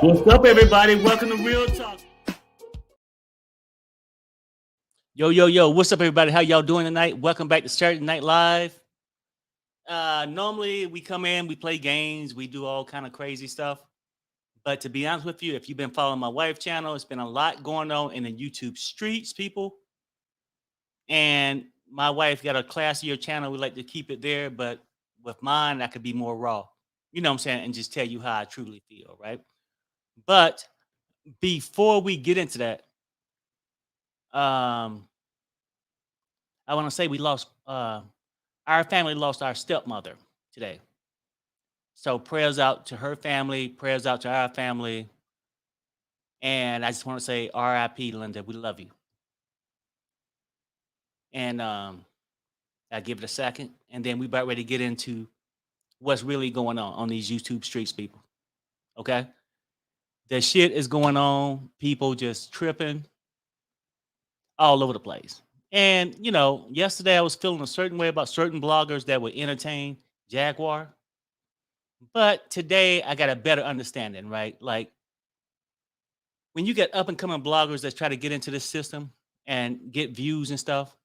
What's up, everybody? Welcome to Real Talk. Yo. What's up, everybody? How y'all doing tonight? Welcome back to Saturday Night Live. Normally, we come in, we play games, we do all kind of crazy stuff. But to be honest with you, if you've been following my wife's channel, it's been a lot going on in the YouTube streets, people. And my wife got a classier channel. We like to keep it there. But with mine, I could be more raw. You know what I'm saying? And just tell you how I truly feel, right? But before we get into that, um, I want to say we lost our family lost our stepmother today. So prayers out to her family, prayers out to our family. And I just want to say RIP Linda, we love you. And I'll give it a second. And then we about ready to get into what's really going on these YouTube streets, people. Okay. The shit is going on, people just tripping all over the place. And yesterday I was feeling a certain way about certain bloggers that would entertain Jaguar. But today I got a better understanding, right? Like when you get up and coming bloggers that try to get into this system and get views and stuff,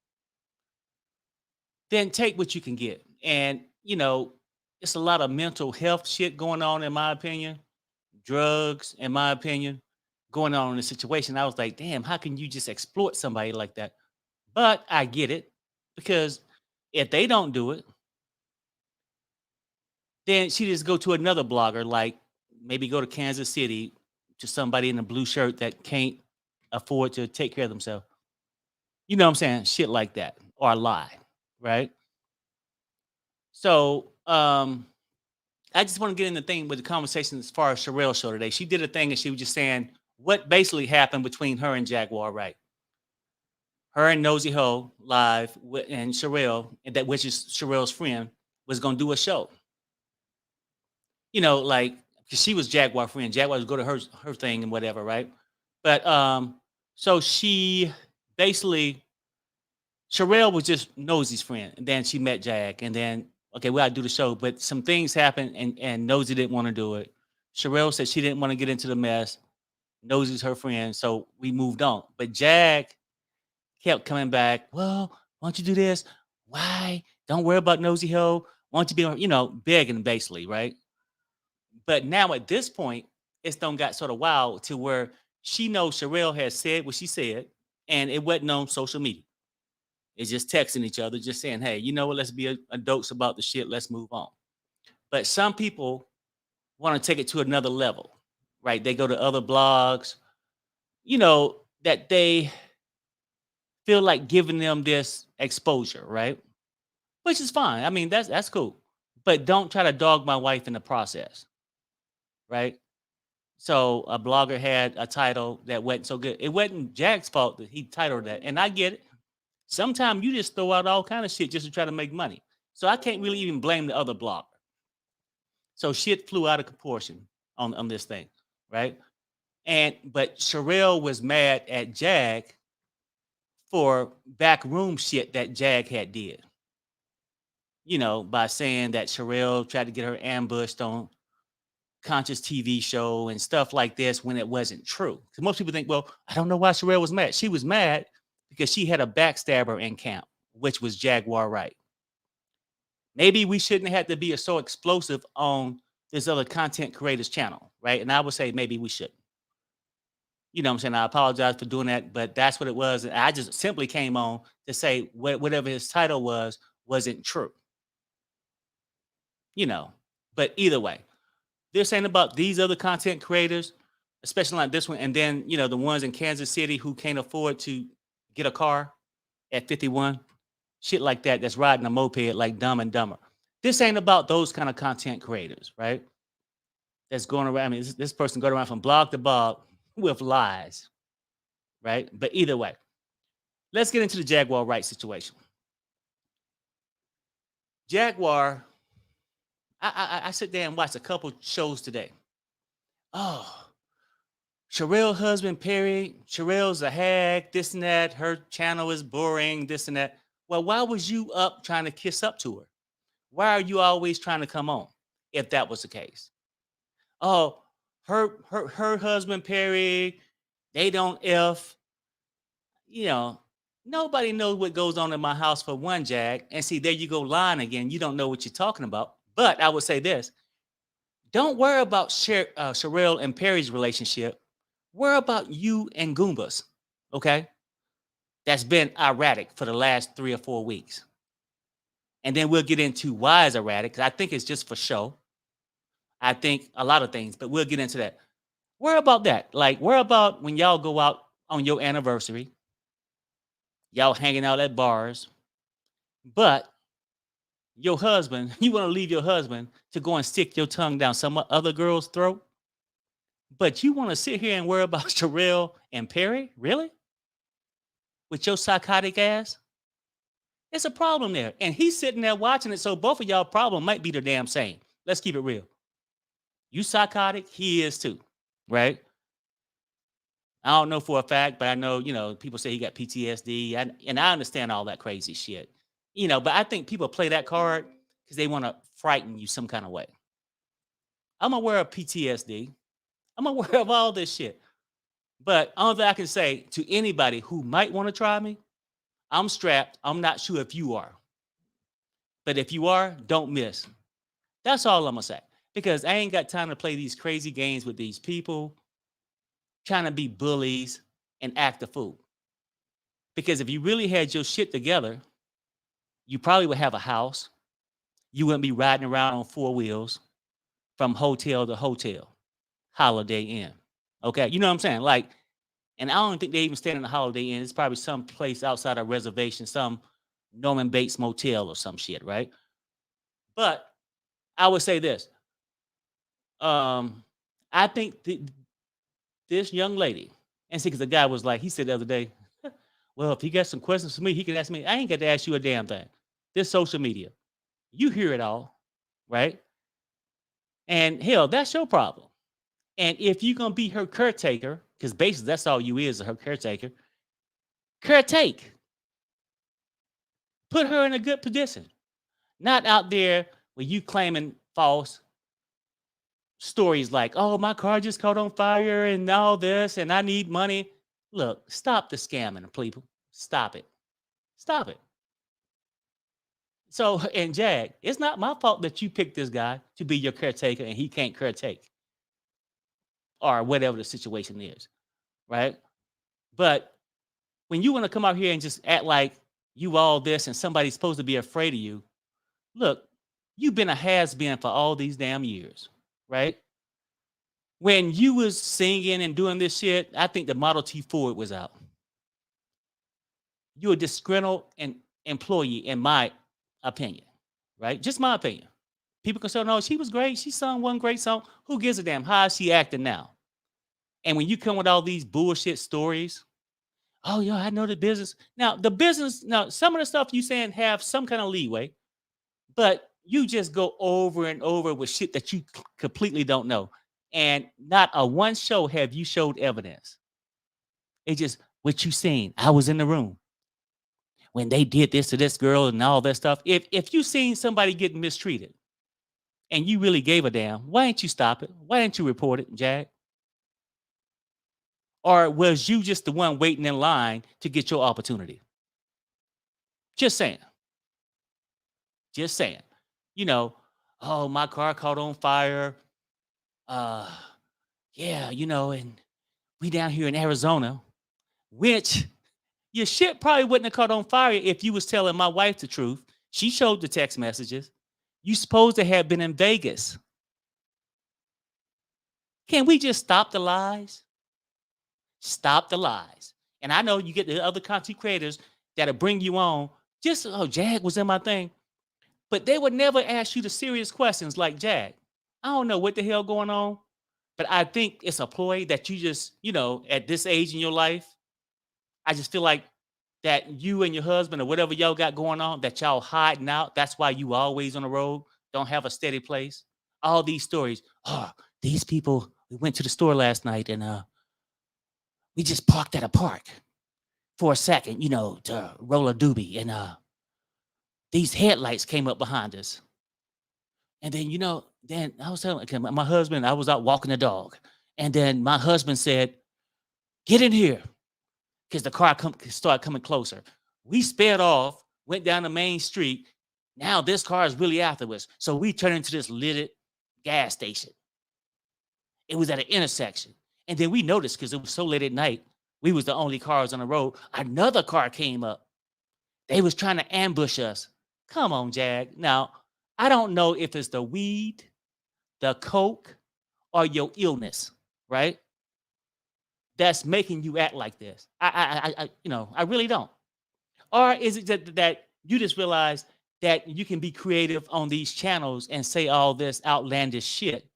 then take what you can get. And, it's a lot of mental health shit going on, in my opinion, drugs, in my opinion, going on in the situation. I was like, damn, how can you just exploit somebody like that? But I get it because if they don't do it, then she just go to another blogger, like maybe go to Kansas City to somebody in a blue shirt that can't afford to take care of themselves. You know what I'm saying? Shit like that or lie, right? So I just want to get in the thing with the conversation as far as Sherelle show today. She did a thing and she was just saying what basically happened between her and Jaguar Wright. Her and Nosy Ho live and Sherelle, and that which is Sherelle's friend, was gonna do a show. Like because she was Jaguar friend. Jaguar would go to her thing and whatever, right? But so she basically Sherelle was just Nosy's friend, and then she met Jag, and then okay, we gotta do the show. But some things happened, and Nosy didn't want to do it. Sherelle said she didn't want to get into the mess. Nosy's her friend, so we moved on. But Jag kept coming back. Well, why don't you do this? Why? Don't worry about Nosy Ho. Why don't you be, begging basically, right? But now at this point, it's done got sort of wild to where she knows Sherelle has said what she said, and it wasn't on social media. It's just texting each other, just saying, hey, you know what? Let's be adults about the shit. Let's move on. But some people want to take it to another level, right? They go to other blogs, that they feel like giving them this exposure, right? Which is fine. I mean, that's cool. But don't try to dog my wife in the process, right? So a blogger had a title that wasn't so good. It wasn't Jack's fault that he titled that. And I get it. Sometimes you just throw out all kind of shit just to try to make money. So I can't really even blame the other blogger. So shit flew out of proportion on this thing, right? But Sherelle was mad at Jag for backroom shit that Jag had did. By saying that Sherelle tried to get her ambushed on Conscious TV show and stuff like this when it wasn't true. Because most people think, well, I don't know why Sherelle was mad. She was mad because she had a backstabber in camp, which was Jaguar Wright. Maybe we shouldn't have to be so explosive on this other content creators channel, right? And I would say maybe we shouldn't. You know what I'm saying? I apologize for doing that, but that's what it was. And I just simply came on to say whatever his title wasn't true. But either way, this ain't about these other content creators, especially like this one. And then, the ones in Kansas City who can't afford to get a car at 51, shit like that, that's riding a moped like Dumb and Dumber. This ain't about those kind of content creators, right? That's going around. I mean, this person going around from blog to blog with lies, right? But either way, let's get into the Jaguar Wright situation. Jaguar, I sit there and watch a couple shows today. Oh, Sherelle husband Perry, Sherelle's a hag, this and that. Her channel is boring, this and that. Well, why was you up trying to kiss up to her? Why are you always trying to come on if that was the case? Oh, her husband Perry, they don't F, you know, nobody knows what goes on in my house for one, Jag. And see, there you go lying again. You don't know what you're talking about. But I would say this: don't worry about Sherelle and Perry's relationship. Worry about you and Goomba's, okay? That's been erratic for the last 3 or 4 weeks. And then we'll get into why it's erratic, because I think it's just for show. I think a lot of things, but we'll get into that. Worry about that. Like, worry about when y'all go out on your anniversary, y'all hanging out at bars, but your husband, you want to leave your husband to go and stick your tongue down some other girl's throat, but you want to sit here and worry about Sherelle and Perry? Really? With your psychotic ass? It's a problem there. And he's sitting there watching it, so both of y'all problem might be the damn same. Let's keep it real. You psychotic, he is too, right? I don't know for a fact, but I know, people say he got PTSD, and I understand all that crazy shit. But I think people play that card because they want to frighten you some kind of way. I'm aware of PTSD. I'm aware of all this shit. But all that I can say to anybody who might want to try me, I'm strapped. I'm not sure if you are. But if you are, don't miss. That's all I'm going to say. Because I ain't got time to play these crazy games with these people trying to be bullies and act a fool. Because if you really had your shit together, you probably would have a house. You wouldn't be riding around on 4 wheels from hotel to hotel, Holiday Inn. Okay, you know what I'm saying? Like, and I don't think they even stand in the Holiday Inn. It's probably some place outside a reservation, some Norman Bates motel or some shit, right? But I would say this. I think this young lady, and see, because the guy was like, he said the other day, well, if he got some questions for me, he can ask me. I ain't got to ask you a damn thing. This social media, you hear it all, right? And hell, that's your problem. And if you're gonna be her caretaker, because basically that's all you is her caretaker, caretake. Put her in a good position. Not out there where you claiming false stories like, oh, my car just caught on fire and all this, and I need money. Look, stop the scamming, people. Stop it. Stop it. So, and Jag, it's not my fault that you picked this guy to be your caretaker and he can't caretake or whatever the situation is, right? But when you want to come out here and just act like you all this and somebody's supposed to be afraid of you, look, you've been a has-been for all these damn years, right? When you was singing and doing this shit, I think the Model T Ford was out. You're a disgruntled employee, in my opinion, right? Just my opinion. People can say, no, she was great. She sung one great song. Who gives a damn? How is she acting now? And when you come with all these bullshit stories, oh, yeah, I know the business. Now, some of the stuff you saying have some kind of leeway, but you just go over and over with shit that you completely don't know. And not a one show have you showed evidence. It just, what you seen. I was in the room when they did this to this girl and all that stuff. If you seen somebody getting mistreated and you really gave a damn, why didn't you stop it? Why didn't you report it, Jag? Or was you just the one waiting in line to get your opportunity? Just saying. Just saying. Oh, my car caught on fire. Yeah, and we down here in Arizona, which your shit probably wouldn't have caught on fire if you was telling my wife the truth. She showed the text messages. You supposed to have been in Vegas. Can we just stop the lies? Stop the lies. And I know you get the other content creators that'll bring you on. Just, oh, Jag was in my thing. But they would never ask you the serious questions like, Jag, I don't know what the hell going on, but I think it's a ploy that you just, at this age in your life, I just feel like that you and your husband or whatever y'all got going on, that y'all hiding out. That's why you always on the road, don't have a steady place. All these stories. Oh, these people, we went to the store last night and we just parked at a park for a second, to roll a doobie. And these headlights came up behind us. And then, then I was telling my husband, I was out walking the dog. And then my husband said, get in here, because the car started coming closer. We sped off, went down the main street. Now this car is really after us. So we turned into this lit gas station. It was at an intersection. And then we noticed, because it was so late at night, we was the only cars on the road. Another car came up. They was trying to ambush us. Come on, Jag. Now, I don't know if it's the weed, the coke, or your illness, right? That's making you act like this. I really don't. Or is it that you just realize that you can be creative on these channels and say all this outlandish shit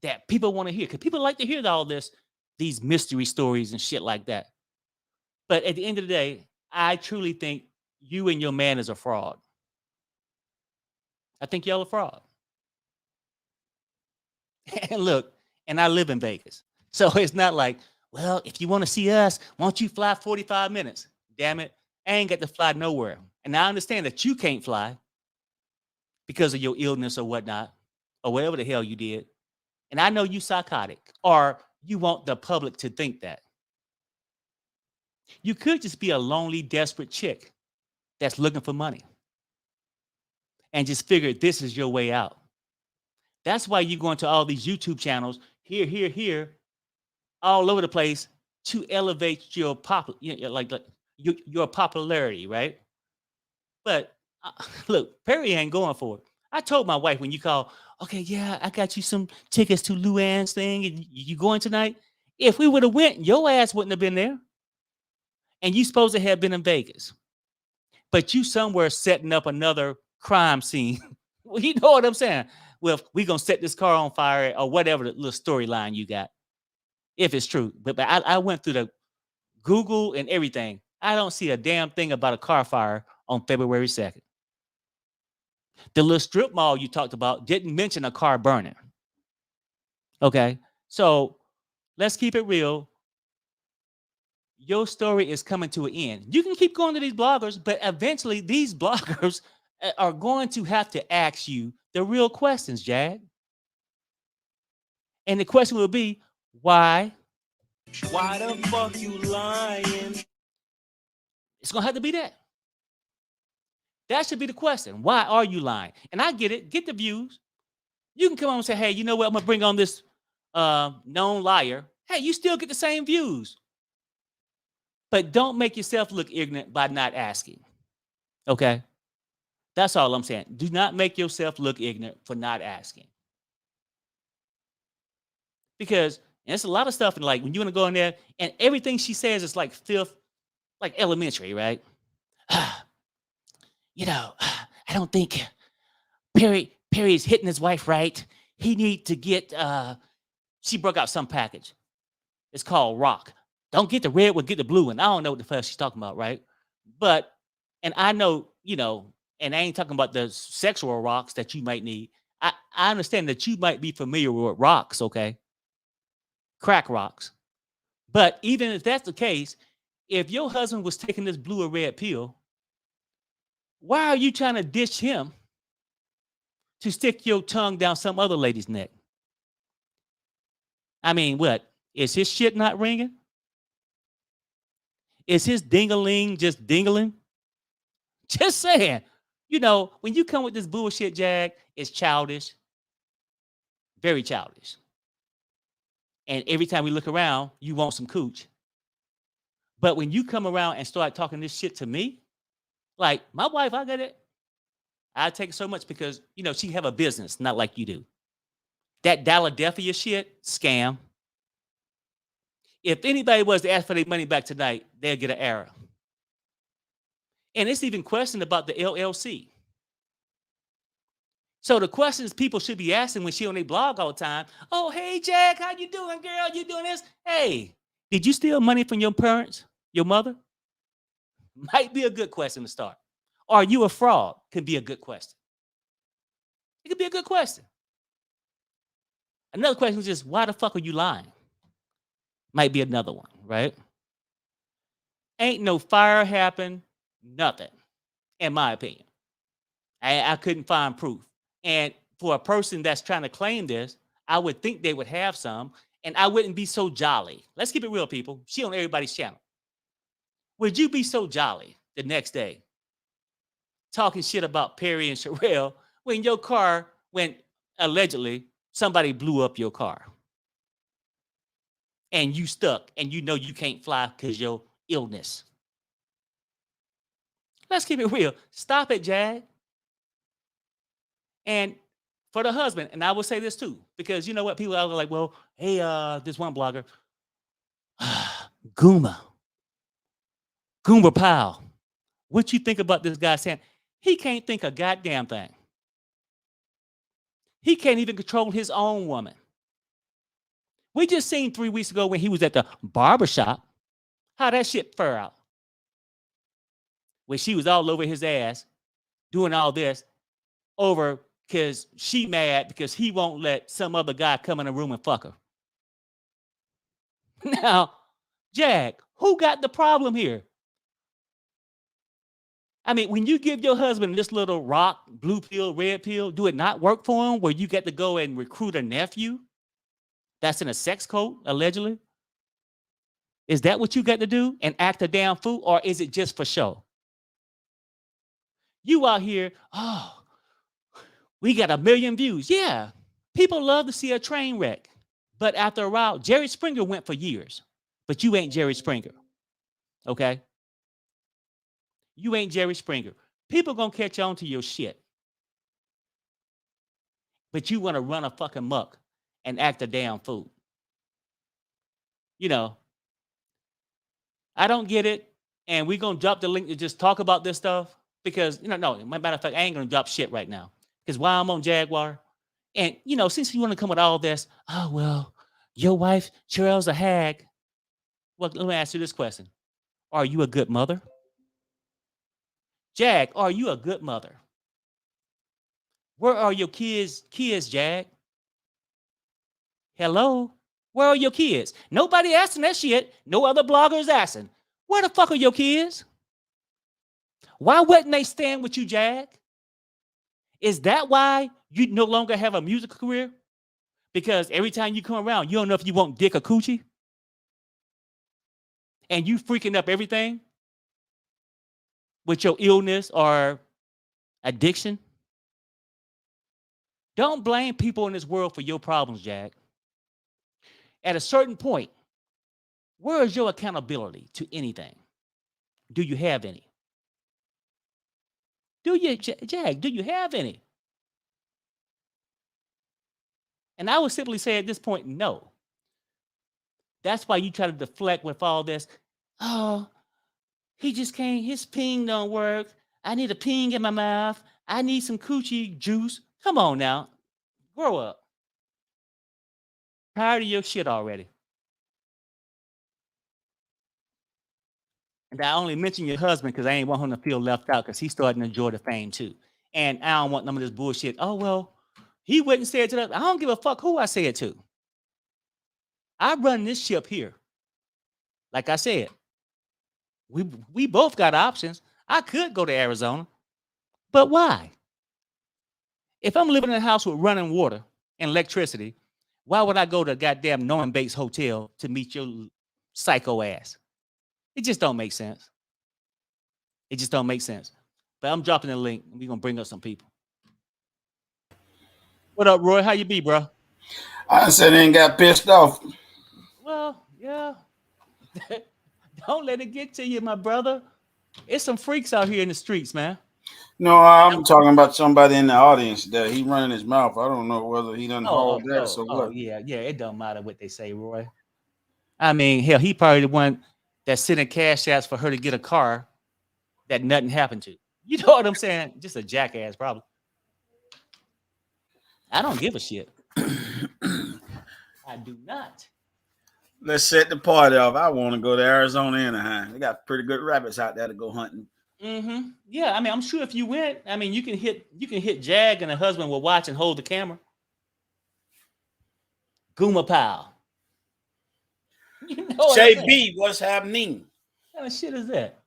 that people want to hear? Because people like to hear all this, these mystery stories and shit like that. But at the end of the day, I truly think you and your man is a fraud. I think y'all a fraud. And look, and I live in Vegas. So it's not like, well, if you want to see us, why don't you fly 45 minutes? Damn it. I ain't got to fly nowhere. And I understand that you can't fly because of your illness or whatnot, or whatever the hell you did. And I know you psychotic, or you want the public to think that. You could just be a lonely, desperate chick that's looking for money and just figure this is your way out. That's why you go into all these YouTube channels, here, all over the place, to elevate your your popularity, right? But look, Perry ain't going for it. I told my wife when you call, okay, yeah, I got you some tickets to Luann's thing, and you going tonight? If we would have went, your ass wouldn't have been there, and you supposed to have been in Vegas, but you somewhere setting up another crime scene. Well, you know what I'm saying? Well, we gonna set this car on fire or whatever the little storyline you got, if it's true. But I went through the Google and everything. I don't see a damn thing about a car fire on February 2nd. The little strip mall you talked about didn't mention a car burning. Okay, so let's keep it real. Your story is coming to an end. You can keep going to these bloggers, but eventually these bloggers are going to have to ask you the real questions, Jag. And the question will be, why? Why the fuck you lying? It's going to have to be that. That should be the question. Why are you lying? And I get it. Get the views. You can come on and say, hey, you know what? I'm going to bring on this known liar. Hey, you still get the same views. But don't make yourself look ignorant by not asking. Okay? That's all I'm saying. Do not make yourself look ignorant for not asking. Because there's a lot of stuff, and like when you want to go in there and everything she says is like fifth, like elementary, right? I don't think Perry's hitting his wife right. He need to get she broke out some package. It's called rock. Don't get the red one, get the blue one. I don't know what the fuck she's talking about, right? But, and I know, and I ain't talking about the sexual rocks that you might need. I understand that you might be familiar with rocks, okay? Crack rocks. But even if that's the case, if your husband was taking this blue or red pill, why are you trying to ditch him to stick your tongue down some other lady's neck? I mean, what? Is his shit not ringing? Is his ding-a-ling just dingling? Just saying. When you come with this bullshit, Jag, it's childish. Very childish. And every time we look around, you want some cooch. But when you come around and start talking this shit to me, like my wife, I get it. I take it so much because, she have a business, not like you do. That Philadelphia shit, scam. If anybody was to ask for their money back tonight, they'll get an error. And it's even questioned about the LLC. So the questions people should be asking when she on their blog all the time, oh, hey, Jack, how you doing, girl? You doing this? Hey, did you steal money from your parents, your mother? Might be a good question to start. Are you a fraud? Could be a good question. It could be a good question. Another question is just, why the fuck are you lying? Might be another one, right? Ain't no fire happened, nothing, in my opinion. I couldn't find proof. And for a person that's trying to claim this, I would think they would have some. and I wouldn't be so jolly. Let's keep it real, people. She on everybody's channel. Would you be so jolly the next day talking shit about Perry and Sherelle when your car, when allegedly somebody blew up your car and you stuck and you know you can't fly because your illness? Let's keep it real. Stop it, Jag. And for the husband, and I will say this too, because you know what? People are like, well, hey, this one blogger, Goomba Powell. What you think about this guy saying? He can't think a goddamn thing. He can't even control his own woman. We just seen 3 weeks ago when he was at the barbershop, how that shit fur out. When she was all over his ass doing all this over because she mad because he won't let some other guy come in the room and fuck her. Now, Jag, who got the problem here? I mean, when you give your husband this little rock, blue pill, red pill, do it not work for him where you get to go and recruit a nephew that's in a sex cult, allegedly? Is that what you got to do and act a damn fool, or is it just for show? You out here, oh, we got 1 million views. Yeah, people love to see a train wreck. But after a while, Jerry Springer went for years, but you ain't Jerry Springer, okay? You ain't Jerry Springer. People gonna catch on to your shit. But you wanna run a fucking muck and act a damn fool. You know, I don't get it. And we're gonna drop the link to just talk about this stuff because, no, matter of fact, I ain't gonna drop shit right now. Because while I'm on Jaguar, and, since you wanna come with all this, oh, well, your wife, Cheryl's a hag. Well, let me ask you this question. Are you a good mother? Jag, are you a good mother? Where are your kids, Jag? Hello? Where are your kids? Nobody asking that shit. No other bloggers asking. Where the fuck are your kids? Why wouldn't they stand with you, Jag? Is that why you no longer have a music career? Because every time you come around, you don't know if you want dick or coochie? And you freaking up everything with your illness or addiction? Don't blame people in this world for your problems, Jag. At a certain point, where is your accountability to anything? Do you have any? Do you, Jag, do you have any? And I would simply say at this point, no. That's why you try to deflect with all this. Oh, he just can't, his ping don't work. I need a ping in my mouth. I need some coochie juice. Come on now. Grow up. Tired of your shit already. And I only mention your husband because I ain't want him to feel left out because he's starting to enjoy the fame too. And I don't want none of this bullshit. Oh, well, he wouldn't say it to that. I don't give a fuck who I say it to. I run this ship here. Like I said, we both got options. I could go to Arizona, but why? If I'm living in a house with running water and electricity, why would I go to goddamn Norman Bates Hotel to meet your psycho ass? It just don't make sense. It just don't make sense. But I'm dropping the link. We're gonna bring up some people. What up, Roy? How you be, bro? I said ain't got pissed off. Well, yeah. Don't let it get to you, my brother. It's some freaks out here in the streets, man. No, I'm talking about somebody in the audience that he running his mouth. I don't know whether he done hauled that. So what? Yeah. It don't matter what they say, Roy. I mean, hell, he probably the one that's sending cash apps for her to get a car that nothing happened to. You know what I'm saying? Just a jackass, probably. I don't give a shit. I do not. Let's set the party off. I want to go to Arizona, Anaheim. They got pretty good rabbits out there to go hunting. Mm-hmm. Yeah, I mean, I'm sure if you went, I mean, you can hit Jag and the husband will watch and hold the camera. Goomba Powell. You know JB, what's happening? What kind of shit is that?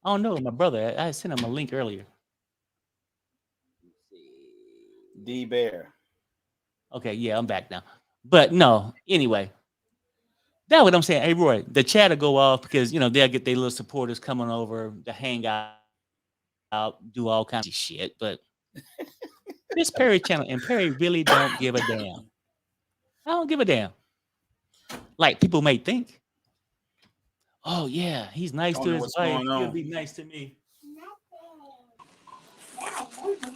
I don't know, my brother. I sent him a link earlier. D Bear. Okay, yeah, I'm back now. But no, anyway, that's what I'm saying. Hey, Roy, the chat will go off because they'll get their little supporters coming over to hang out, do all kinds of shit. But this Perry channel and Perry really don't give a damn. I don't give a damn. Like people may think, oh yeah, he's nice to his wife. He'll be nice to me.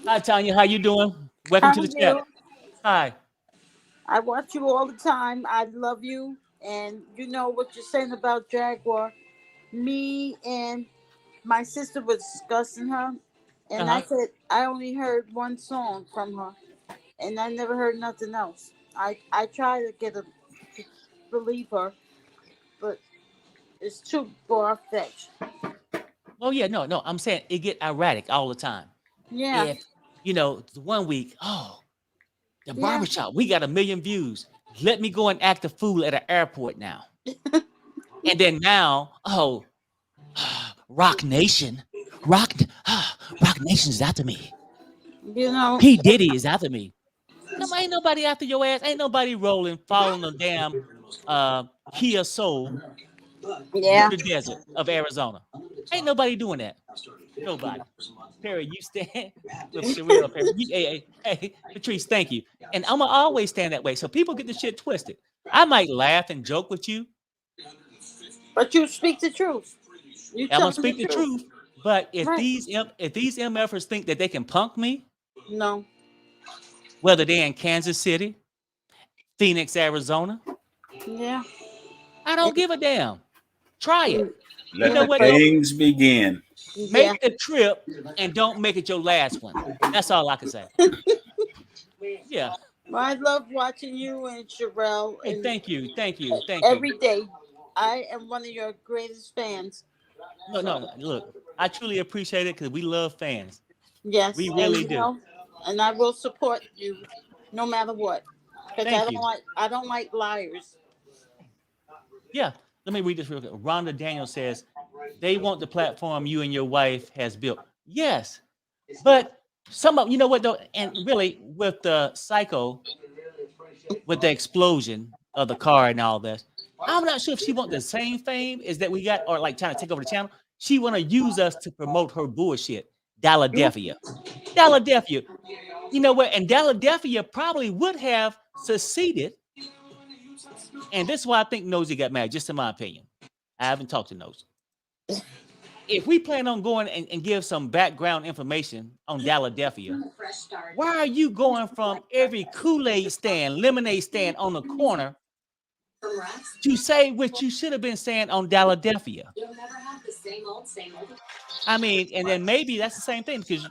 Hi, Tanya. How you doing? Welcome to the chat. Hi. I watch you all the time. I love you. And you know what you're saying about Jaguar. Me and my sister was discussing her. And I said, I only heard one song from her. And I never heard nothing else. I try to get her to believe her. But it's too far-fetched. Oh, yeah. No. I'm saying it get erratic all the time. Yeah. If, 1 week, the barbershop, we got 1 million views. Let me go and act a fool at an airport now. And then now, Rock Nation. Rock Nation's after me. P. Diddy is after me. No, ain't nobody after your ass. Ain't nobody following the damn Kia Soul through the desert of Arizona. Ain't nobody doing that. Nobody. Perry, you stand with Sherelle Perry. Hey, Patrice, thank you. And I'm going to always stand that way. So people get the shit twisted. I might laugh and joke with you. But you speak the truth. I'm going to speak the truth. But if these MFers think that they can punk me, no. Whether they're in Kansas City, Phoenix, Arizona, I don't give a damn. Try it. Let the things begin. Make the trip and don't make it your last one. That's all I can say. Yeah. Well, I love watching you and Sherelle. Hey, thank you. Every day. I am one of your greatest fans. No. Look, I truly appreciate it because we love fans. Yes. We really do. And I will support you no matter what. Because I don't like liars. Yeah. Let me read this real quick. Rhonda Daniel says, they want the platform you and your wife has built. Yes. But some of, you know what though? And really with the psycho, with the explosion of the car and all this, I'm not sure if she wants the same fame as that we got or like trying to take over the channel. She want to use us to promote her bullshit. Dalladelphia. You know what? And Dalladelphia probably would have succeeded. And this is why I think Nosy got mad, just in my opinion. I haven't talked to Nosy. If we plan on going and give some background information on Dalladelphia, why are you going from every Kool-Aid stand, lemonade stand on the corner to say what you should have been saying on Dalladelphia? I mean, and then maybe that's the same thing because,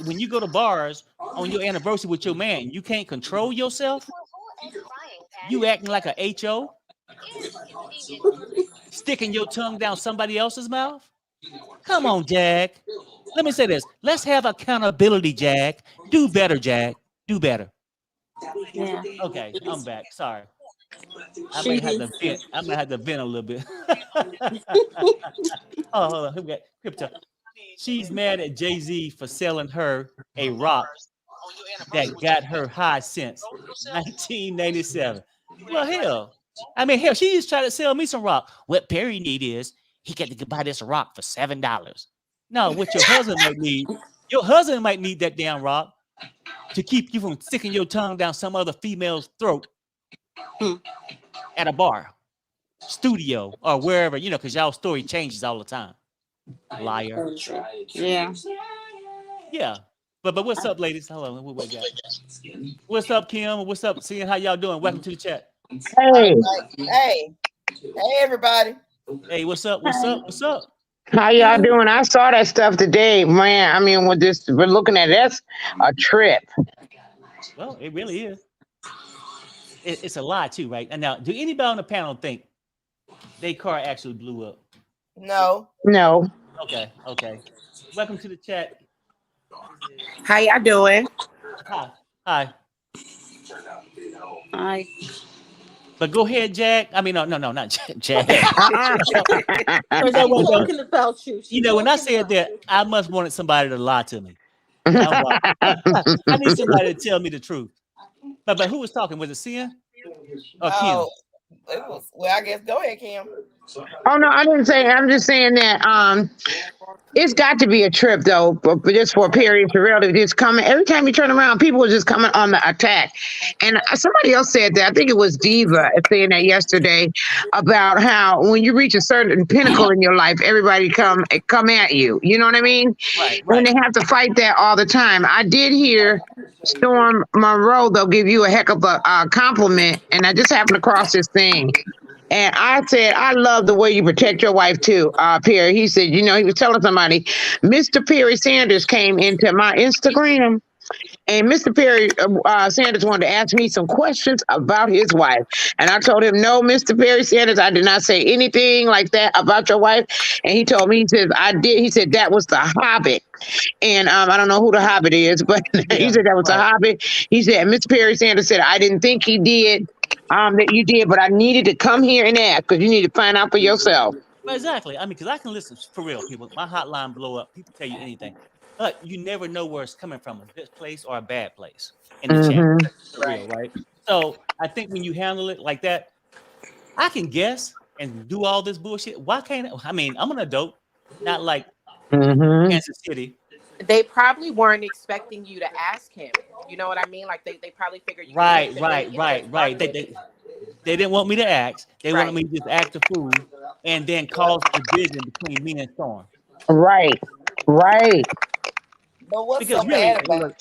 when you go to bars on your anniversary with your man, you can't control yourself. You acting like a HO, sticking your tongue down somebody else's mouth. Come on, Jag. Let me say this. Let's have accountability, Jag. Do better, Jag. Do better. Yeah. Okay, I'm back. Sorry. I may have to vent a little bit. Oh, hold on. Who got crypto? She's mad at Jay-Z for selling her a rock that got her high since 1997. Well, hell, she just tried to sell me some rock. What Perry need is he got to buy this rock for $7. No, what your husband might need that damn rock to keep you from sticking your tongue down some other female's throat at a bar, studio, or wherever, because y'all story changes all the time. Liar. Yeah. But what's up, ladies? Hold on. What we got? What's up, Kim? What's up? Seeing how y'all doing? Welcome to the chat. Hey, everybody. Hey, what's up? How y'all doing? I saw that stuff today, man. I mean, we're looking at that's a trip. Well, it really is. It's a lie too, right? And now, do anybody on the panel think their car actually blew up? No. Okay. Welcome to the chat. How y'all doing? Hi. But go ahead, Jag. I mean, no, not Jag. Talking about you. When I said that, I must wanted somebody to lie to me. I need somebody to tell me the truth. But who was talking? Was it Sia? Oh, Kim. Oh, it was. Well, I guess go ahead, Kim. Oh no, I didn't say. I'm just saying that it's got to be a trip though, but just for a period for real to just coming. Every time you turn around, people are just coming on the attack. And somebody else said that. I think it was Diva saying that yesterday about how when you reach a certain pinnacle in your life, everybody come at you. You know what I mean? Right, And right. they have to fight that all the time. I did hear Storm Monroe. They'll give you a heck of a compliment, and I just happened to cross this thing. And I said, I love the way you protect your wife too, Perry. He said, he was telling somebody, Mr. Perry Sanders came into my Instagram, and Mr. Perry Sanders wanted to ask me some questions about his wife. And I told him, no, Mr. Perry Sanders, I did not say anything like that about your wife. And he told me, he says, I did. He said, that was the Hobbit. And I don't know who the Hobbit is, but he Yeah, said that was a right. Hobbit. He said, Mr. Perry Sanders said, I didn't think he did, that you did, but I needed to come here and ask because you need to find out for yourself. Well, exactly. I mean, because I can listen for real, people. My hotline blow up. People tell you anything, but you never know where it's coming from, a good place or a bad place in the chat. Mm-hmm. Let's keep it real, right? So I think when you handle it like that, I can guess and do all this bullshit. Why can't I mean, I'm an adult, not like Mm-hmm. Kansas City. They probably weren't expecting you to ask him. You know what I mean? Like they probably figured you Right, answered right, it and right, just right. run They, with it. they they didn't want me to ask. They wanted Right. me to just act a fool and then cause division between me and Storm. Right. Right. But what's Because so really, bad about? look,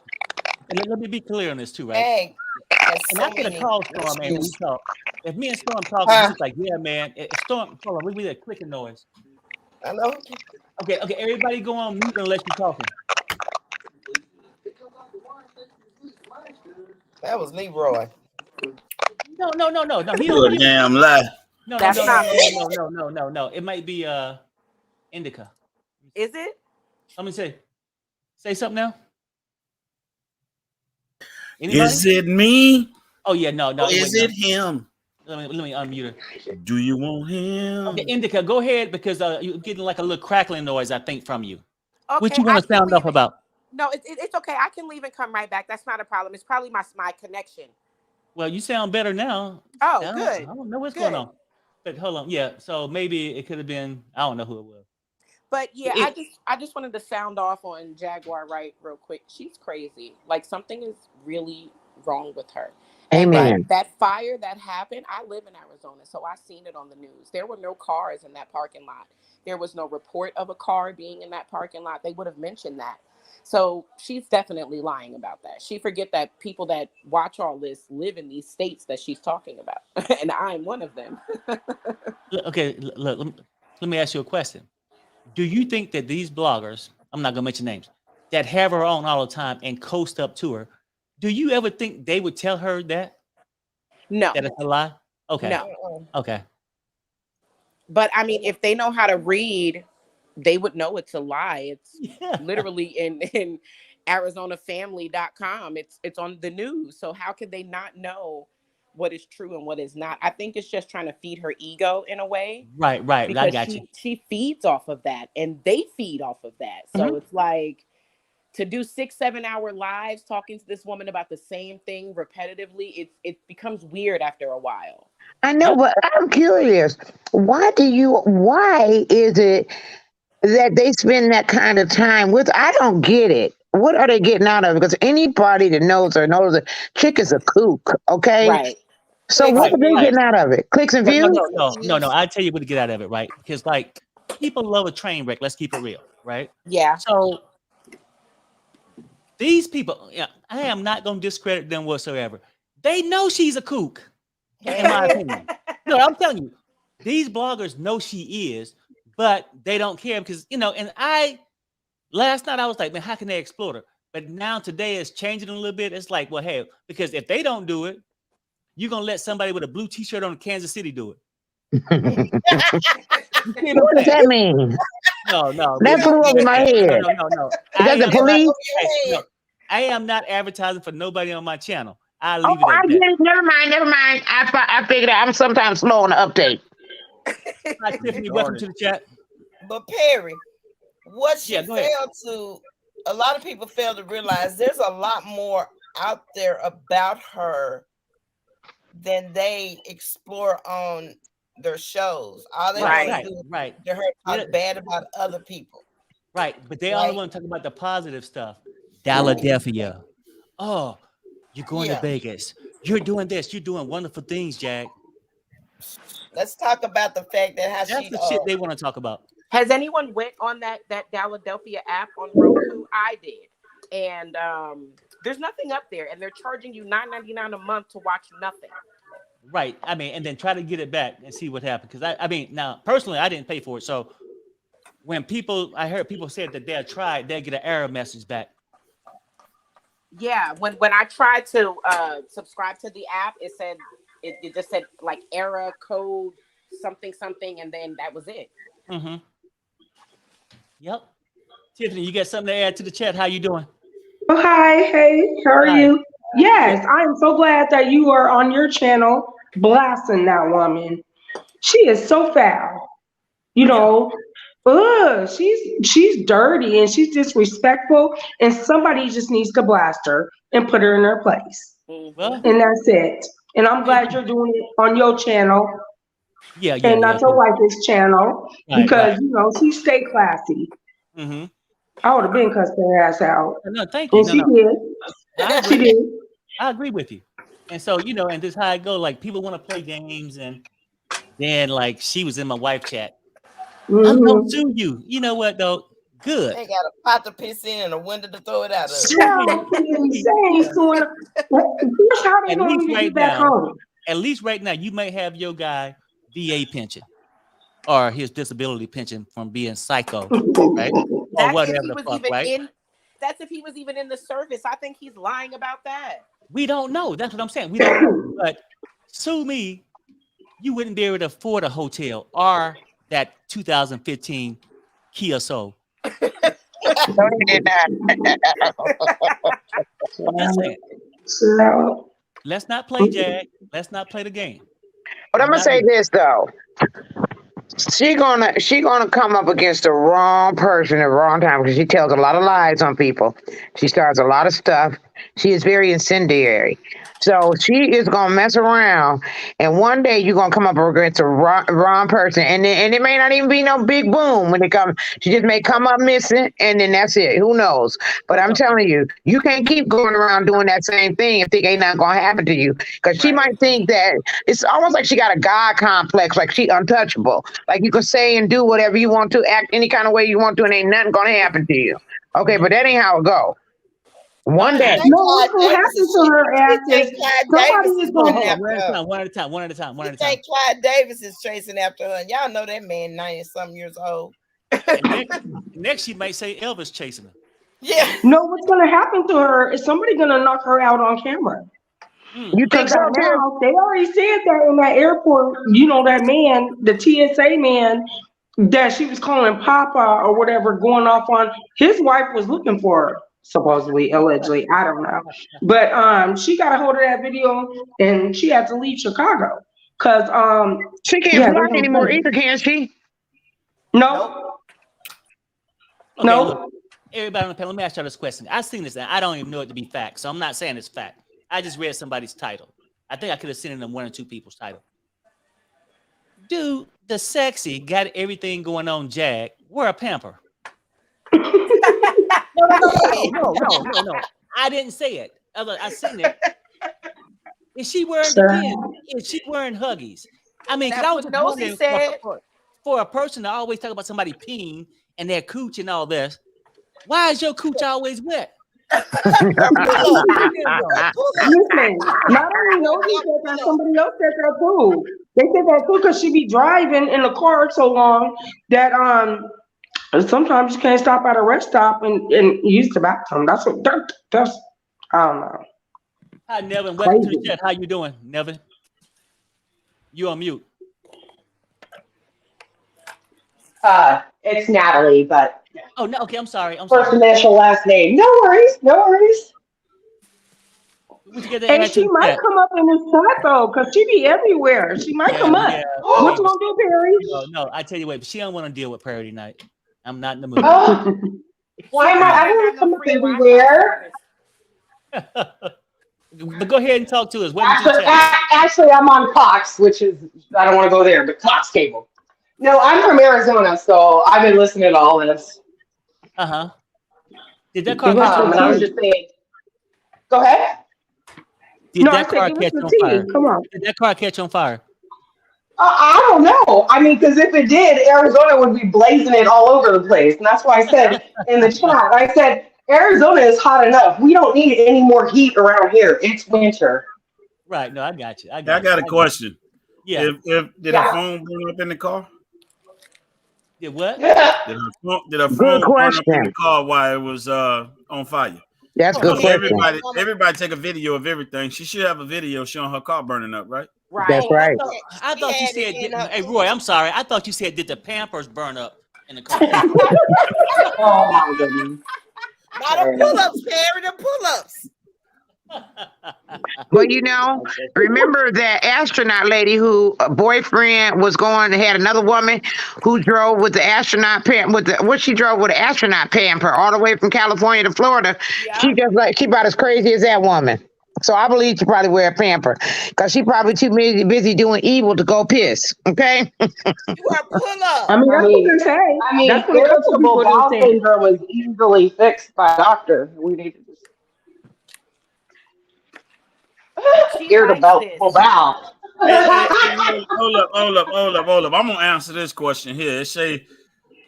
and let me be clear on this too, right? Dang, has And so I could have many called Storm and we issues. talk. If me and Storm talk and Huh? he's like, yeah, man, if Storm, hold on, we need a clicking noise. I know. Okay, everybody go on mute unless you're talking. That was Leroy. No. He You don't a mute. damn lie. No. That's not me. No. It might be Indica. Is it? Let me say something now. Anybody? Is it me? Oh yeah, no. Or Wait, is no. it him? Let me unmute her. Do you want him? Okay, Indica, go ahead because you're getting like a little crackling noise, I think, from you. What Okay, you want I to can sound leave off about? No, it's okay. I can leave and come right back. That's not a problem. It's probably my connection. Well, you sound better now. Oh, I good. don't know what's Good. going on. But hold on. Yeah, so maybe it could have been, I don't know who it was. But yeah, It- I just wanted to sound off on Jaguar Wright real quick. She's crazy. Like something is really wrong with her. And Amen. that fire that happened, I live in Arizona, so I seen it on the news. There were no cars in that parking lot. There was no report of a car being in that parking lot. They would have mentioned that. So she's definitely lying about that. She forget that people that watch all this live in these states that she's talking about, and I'm one of them. okay, look, let me ask you a question. Do you think that these bloggers, I'm not going to mention names, that have her on all the time and coast up to her, do you ever think they would tell her that No, it's a lie? Okay. no. Okay. But I mean, if they know how to read, they would know it's a lie. It's Yeah. literally in ArizonaFamily.com. It's on the news. So how could they not know what is true and what is not? I think it's just trying to feed her ego in a way. Right. I Because got you. she feeds off of that and they feed off of that. So it's like to do 6-7 hour lives talking to this woman about the same thing repetitively, it becomes weird after a while. I know, but I'm curious. Why is it that they spend that kind of time with? I don't get it. What are they getting out of it? Because anybody that knows her knows that chick is a kook, okay? Right. So Clicks what and are they Right. getting out of it? Clicks and No, views? I tell you what to get out of it, right? Because like people love a train wreck. Let's keep it real, right? Yeah. So these people, yeah, I am not going to discredit them whatsoever. They know she's a kook, in my opinion. No, I'm telling you, these bloggers know she is, but they don't care because And last night I was like, man, how can they exploit her? But now today it's changing a little bit. It's like, well, hey, because if they don't do it, you're gonna let somebody with a blue T-shirt on in Kansas City do it. What does that mean? No. That flew over my head. No. Is that the police? I am not advertising for nobody on my channel. I leave Oh, it at I that. get it. Never mind. I figured out. I'm sometimes slow on the update. Hi, Tiffany, welcome to the chat. But Perry, what she go ahead. failed to, a lot of people fail to realize there's a lot more out there about her than they explore on their shows. All they Right, want to do right. is to talk bad about other people. Right, but they only want to talk about the positive stuff. Philadelphia. Oh, you're going to Vegas. You're doing this. You're doing wonderful things, Jack. Let's talk about the fact that how That's she. the shit they want to talk about. Has anyone went on that Philadelphia app on Roku? I did, and there's nothing up there, and they're charging you $9.99 a month to watch nothing. Right. I mean, and then try to get it back and see what happened. Because I mean, now personally, I didn't pay for it. So when I heard people say that they'll try, they'll get an error message back. Yeah, when I tried to subscribe to the app, it said it just said like error code something, and then that was it. Mm-hmm. Yep. Tiffany, you got something to add to the chat? How you doing? Oh, hi, hey, how are you? Yes, I am so glad that you are on your channel blasting that woman. She is so foul. You know, she's dirty and she's disrespectful, and somebody just needs to blast her and put her in her place. Well, and that's it. And I'm glad you're doing it on your channel. And not your wife's channel, because you know she stay classy. Mm-hmm. I would have been cussed her ass out. No, thank you. And she did. She did. I agree with you. And so, you know, and this is how I go. Like, people want to play games, and then like she was in my wife chat. Mm-hmm. I'm gonna sue you. You know what though? Good. They got a pot to piss in and a window to throw it out of. At least right now, you may have your guy VA pension or his disability pension from being psycho, right? Or whatever the fuck, right? That's if he was even in the service. I think he's lying about that. We don't know. That's what I'm saying. We don't know. But sue me, you wouldn't be able to afford a hotel or that 2015 Kia Soul. Let's not play Jag. Let's not play the game. But I'm gonna say this though. She gonna come up against the wrong person at the wrong time, because she tells a lot of lies on people. She starts a lot of stuff. She is very incendiary. So she is gonna mess around, and one day you're gonna come up against the wrong person, and it may not even be no big boom when it comes. She just may come up missing, and then that's it. Who knows? But I'm telling you, you can't keep going around doing that same thing and think ain't nothing gonna happen to you, because she might think that it's almost like she got a God complex, like she untouchable. Like you can say and do whatever you want to, act any kind of way you want to, and ain't nothing gonna happen to you. Okay, but that ain't how it go. One day. No, what's gonna happen to her ass is somebody is gonna one at a time. Clyde Davis is chasing after her, and y'all know that man 90-something years old. Next, she might say Elvis chasing her. Yeah. No, what's gonna happen to her is somebody gonna knock her out on camera. You think so, now, they already said that in that airport. You know, that man, the TSA man that she was calling Papa or whatever, going off on, his wife was looking for her. Supposedly, allegedly, I don't know, but she got a hold of that video and she had to leave Chicago because she can't fly anymore either, can she? No. Okay, no. Look, everybody on the panel, let me ask y'all this question. I've seen this and I don't even know it to be fact, so I'm not saying it's fact. I just read somebody's title. I think I could have seen it in one or two people's title. Dude, the sexy got everything going on, Jag. Wear a pamper. No. I didn't say it. I seen it. Is she wearing Is she wearing Huggies? I mean, I was wondering for a person to always talk about somebody peeing and their cooch and all this. Why is your cooch always wet? Listen, not only Nosy said that, somebody else said that too. They said that too because she be driving in the car so long that sometimes you can't stop at a rest stop and use the bathroom. That's I don't know. Hi, Nevin. Welcome to the chat. How you doing, Nevin? You on mute. It's Natalie, but oh no, okay, I'm sorry. First initial, last name. No worries. And she might come up in this chat though, because she be everywhere. She might come up. What you gonna do, Perry? No, I tell you what, she don't want to deal with Parody Night. I'm not in the mood. Why am I want to come up everywhere? But go ahead and talk to us. actually, I'm on Cox, which is, I don't want to go there, but Cox Cable. No, I'm from Arizona, so I've been listening to all this. Uh-huh. Did that car Give us catch on the And I was fire? tea. just saying, go ahead. Did No, I that said car give us catch the on tea. fire? Come on. Did that car catch on fire? I don't know. I mean, because if it did, Arizona would be blazing it all over the place. And that's why I said in the chat, I said, Arizona is hot enough. We don't need any more heat around here. It's winter. Right. No, I got you. I I got you. got a question. Yeah. If did her Yeah. phone burn up in the car? Did what? Did her Good phone burn up in the question. car while it was on fire? That's a Oh good no. Yeah, question. that woman. Everybody take a video of everything. She should have a video showing her car burning up, right? That's Right. Oh, right. I She thought you had it said. in her. Hey, Roy, I'm sorry. I thought you said did the Pampers burn up in the car? Oh my goodness. Not the pull-ups, Terry, the pull-ups. Well, remember that astronaut lady who a boyfriend was going and had another woman who drove with the astronaut she drove with an astronaut pamper all the way from California to Florida. Yeah. She about as crazy as that woman. So I believe she probably wear a pamper because she probably too busy doing evil to go piss. Okay. You are pull-up. I mean, I that's what mean, they say. I mean, That's what a couple of irritable people do bowel say. syndrome was easily fixed by a doctor. We need to just She likes irritable this. bowel. Hold up. I'm gonna answer this question here. It say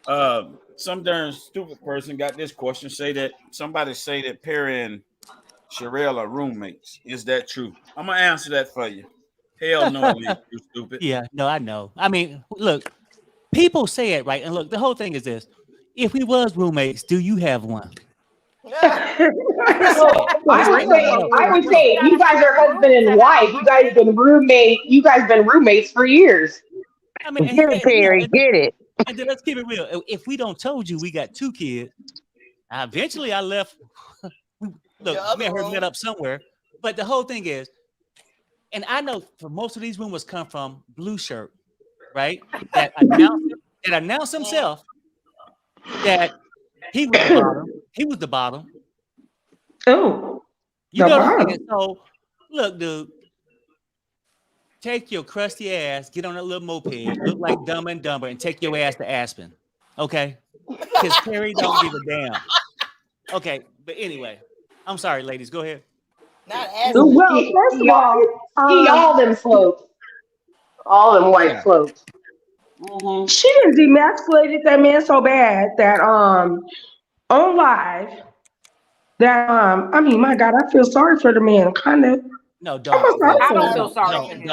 some darn stupid person got this question. Somebody say that Perry and Sherelle are roommates. Is that true? I'm gonna answer that for you. Hell no, it ain't. You stupid. Yeah. No, I know. I mean, look, people say it right, and look, the whole thing is this: if we was roommates, do you have one? Well, Just let me know. I would say, you guys are husband and wife. You guys been roommates for years. I mean, Get it, Perry. Get it. and then let's keep it real. If we don't told you we got 2 kids, eventually I left. Look, me and her met up somewhere, but the whole thing is, and I know for most of these rumors come from Blue Shirt, right? That announced himself that he was the bottom. He was the bottom. Oh, You the know what I'm bottom. saying? So, look, dude, take your crusty ass, get on that little moped, look like Dumb and Dumber, and take your ass to Aspen, okay? Because Terry don't give a damn. Okay, but anyway, I'm sorry, ladies. Go ahead. Not as Well, first of all, Ski all them slopes, all them white slopes. she done demasculated that man so bad that on live that I mean, my God, I feel sorry for the man. Kind of. No, I don't. feel sorry I for don't him. feel sorry for him.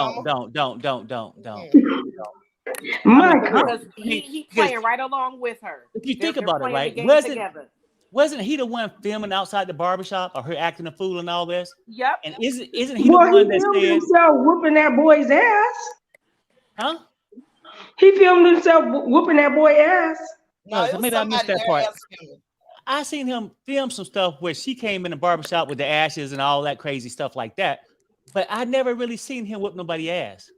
My God. Because he playing right along with her. If you They're think about it, playing the right? game together. Wasn't he the one filming outside the barbershop or her acting a fool and all this? Yep. And isn't he the Well, he one that filmed said, himself whooping that boy's ass. huh? He filmed himself whooping that boy ass. No, No, it so was maybe I missed somebody that part. else filming. I seen him film some stuff where she came in the barbershop with the ashes and all that crazy stuff like that. But I never really seen him whip nobody ass.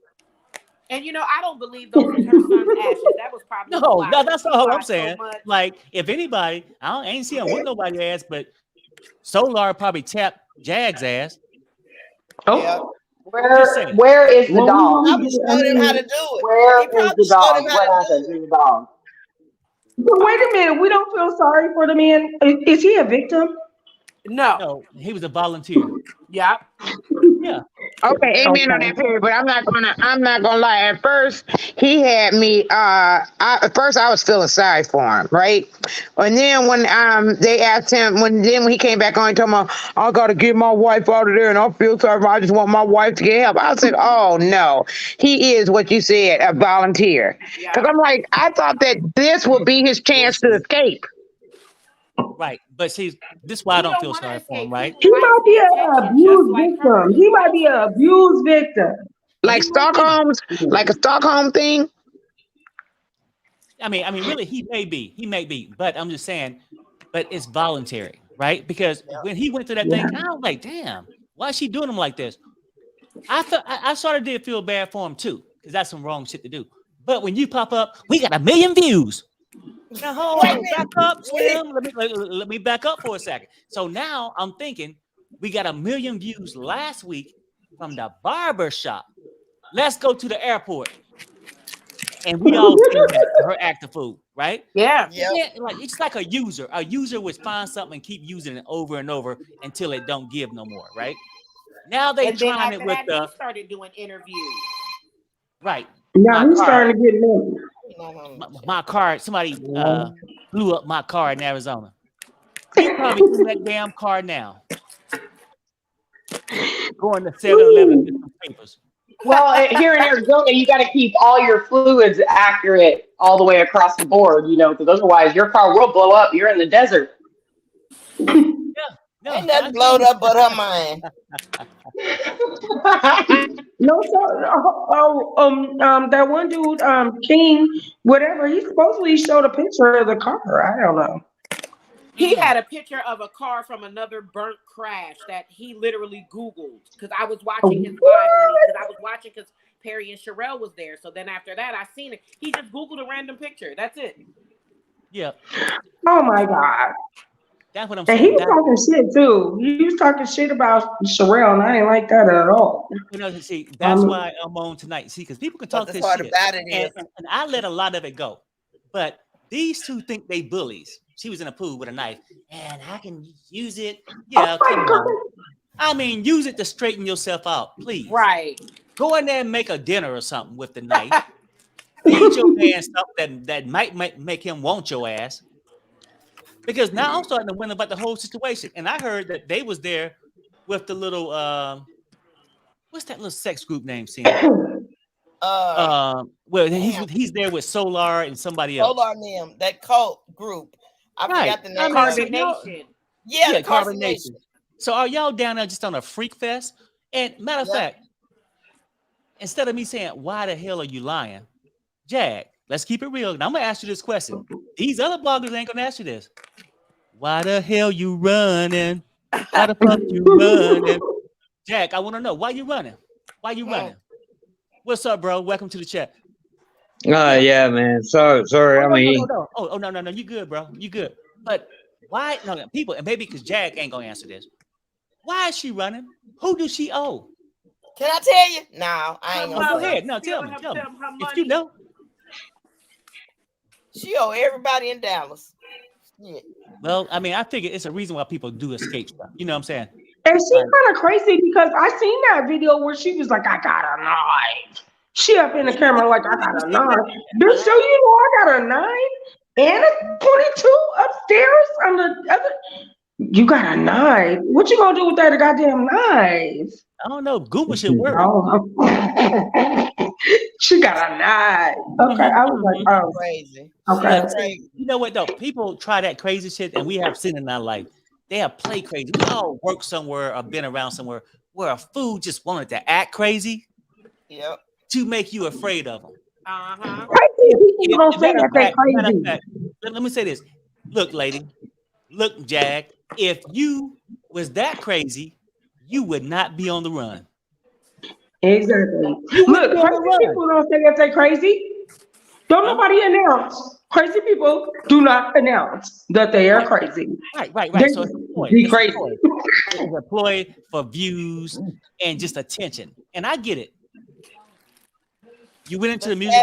And I don't believe those was her son's ashes. That was probably No, that's She all I'm cried so saying. much. Like, if anybody, I ain't seen him whip nobody ass, but Solar probably tapped Jag's ass. Oh, Yeah. Where is the well, dog? Probably showed him how to do it. Where He is probably the showed dog? him how What to happened do to it. the dog? but wait a minute. We don't feel sorry for the man. Is he a victim? No. No, he was a volunteer. Yep. Yeah. Okay, amen on Okay. that, Perry. But I'm not gonna lie. At first, he had me. At first, I was feeling sorry for him, right? And then when they asked him when he came back on, he told me, I gotta get my wife out of there, and I feel sorry. I just want my wife to get help. I said, oh no, he is what you said, a volunteer. Because Yeah. I'm like, I thought that this would be his chance to escape. Right. But see, this is why I He don't don't feel want to sorry for him, escape. right? He Likes might the be an attention, just abused like her. victim. He might be an abused victim. Like He might be. Like a Stockholm thing. I mean, really, he may be, but I'm just saying, but it's voluntary, right? Because when he went through that thing, I was like, damn, why is she doing him like this? I sort of did feel bad for him too, because that's some wrong shit to do. But when you pop up, we got 1 million views. Now hold on, back up, Slim. Let me back up for a second. So now I'm thinking we got 1 million views last week from the barber shop. Let's go to the airport. And we all seen that her act of fool, right? Yeah. Yep. Yeah, like it's like a user. A user would find something and keep using it over and over until it don't give no more, right? Now they And then trying it after with that, the he started doing interviews. right. Now My he's car, starting to get money. my car. Somebody blew up my car in Arizona. He probably in that damn car now, going to 7-Eleven and get some papers. Well, here in Arizona, you got to keep all your fluids accurate all the way across the board, because otherwise your car will blow up. You're in the desert. No, Ain't I nothing tell blowed you, up but her mind. No, so that one dude, King, whatever, he supposedly showed a picture of the car. I don't know. He had a picture of a car from another burnt crash that he literally Googled because I was watching his live because I was watching because Perry and Sherelle was there. So then after that, I seen it. He just Googled a random picture. That's it. yeah, Oh my God. that's what I'm And he saying. was talking shit too. He was talking shit about Sherelle, and I ain't like that at all. See, that's why I'm on tonight. See, because people can But talk the this part shit, about it and, is, and I let a lot of it go. But these two think they bullies. She was in a pool with a knife, and I can use it. Yeah, come on. I mean, use it to straighten yourself out, please. Right. Go in there and make a dinner or something with the knife. Feed your man something that might make him want your ass. Because now I'm starting to wonder about the whole situation. And I heard that they was there with the little what's that little sex group name, Cena? Well, he's there with Solar and somebody else. Solar Nim, that cult group. I forgot the name. Carbon Nation. Yeah, Yeah, the Carbon Nation. So are y'all down there just on a freak fest? And matter of fact, instead of me saying, why the hell are you lying? Jag, let's keep it real. Now I'm gonna ask you this question. These other bloggers ain't gonna ask you this. Why the hell you running? Why the fuck you running? Jack, I want to know why you running. Why you running? What's up, bro? Welcome to the chat. Yeah, man. Sorry. No. You good, bro? You good? But why? No, people, and maybe because Jack ain't gonna answer this. Why is she running? Who does she owe? Can I tell you? No, I ain't gonna. Go ahead. No, tell me. If you know, she owe everybody in Dallas. Yeah. Well, I mean, I figure it's a reason why people do escape stuff. You know what I'm saying? And she's kind of crazy because I seen that video where she was like, I got a knife. She up in the camera like, I got a knife. Bitch, so you know I got a 9 and a 22 upstairs on the other. You got a knife. What you gonna do with that goddamn knife? I don't know. Google should work. She got a knife. Okay, I was like, oh, crazy. Okay. You know what though? People try that crazy shit, and we have seen in our life. They have play crazy. We all work somewhere or been around somewhere where a fool just wanted to act crazy. Yep. To make you afraid of them. Crazy people don't say that they're crazy. Let me say this. Look, lady. Look, Jag. If you was that crazy, you would not be on the run. Exactly. Look, crazy people don't say that they're crazy. Don't nobody announce. Crazy people do not announce that they are crazy. Right. So it's a ploy. Be crazy. It's a ploy for views and just attention. And I get it. You went into the music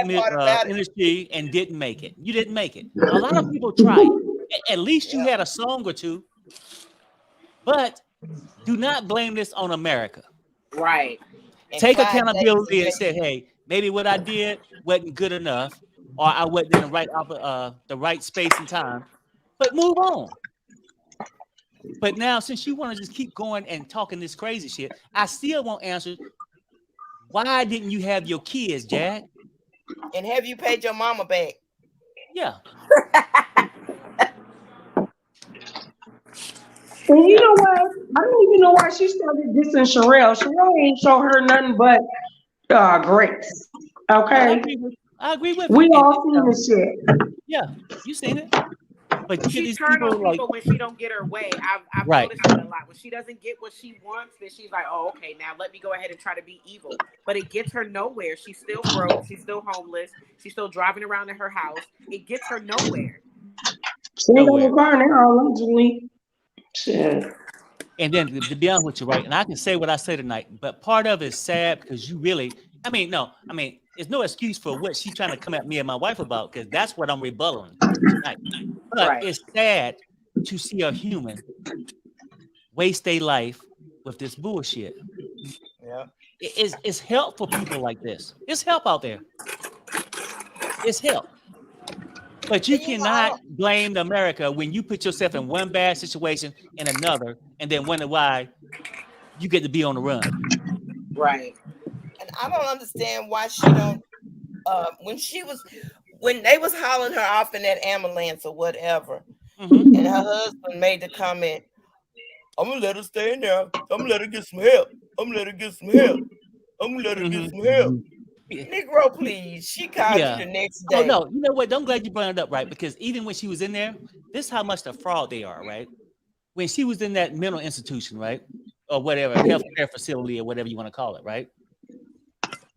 industry and didn't make it. You didn't make it. A lot of people tried. At least you had a song or two. But do not blame this on America. Right. Take accountability and say, hey, maybe what I did wasn't good enough, or I wasn't in the right space and time. But move on. But now, since you want to just keep going and talking this crazy shit, I still won't answer. Why didn't you have your kids, Jag? And have you paid your mama back? Yeah. And you know what? I don't even know why she started dissing Sherelle. Sherelle ain't show her nothing but grace. Okay? I agree with we you. all seen this shit. Yeah, you seen it. But she turns on people when she don't get her way. I've noticed that a lot. When she doesn't get what she wants, then she's like, oh, okay, now let me go ahead and try to be evil. But it gets her nowhere. She's still broke. She's still homeless. She's still driving around in her house. It gets her nowhere. She ain't gonna car now, allegedly. Shit. And then to be honest with you, right? And I can say what I say tonight, but part of it is sad because you really, I mean, no, I mean, there's no excuse for what she's trying to come at me and my wife about, because that's what I'm rebutting tonight. But Right. it's sad to see a human waste their life with this bullshit. Yeah. It's help for people like this. It's help out there. It's help. But you And you know, I cannot don't, blame America when you put yourself in one bad situation and another, and then wonder why you get to be on the run. Right. and I don't understand why she don't. When they was hauling her off in that ambulance or whatever, Mm-hmm. and her husband made the comment, "I'm gonna let her stay in there. I'm gonna let her get some help. I'm gonna let her get some help. I'm gonna let her get some help." Negro, please. She called Yeah. you the next Oh day. no, you know what? I'm glad you brought it up, right? Because even when she was in there, this is how much the fraud they are, right? When she was in that mental institution, right? Or whatever, healthcare facility or whatever you want to call it, right?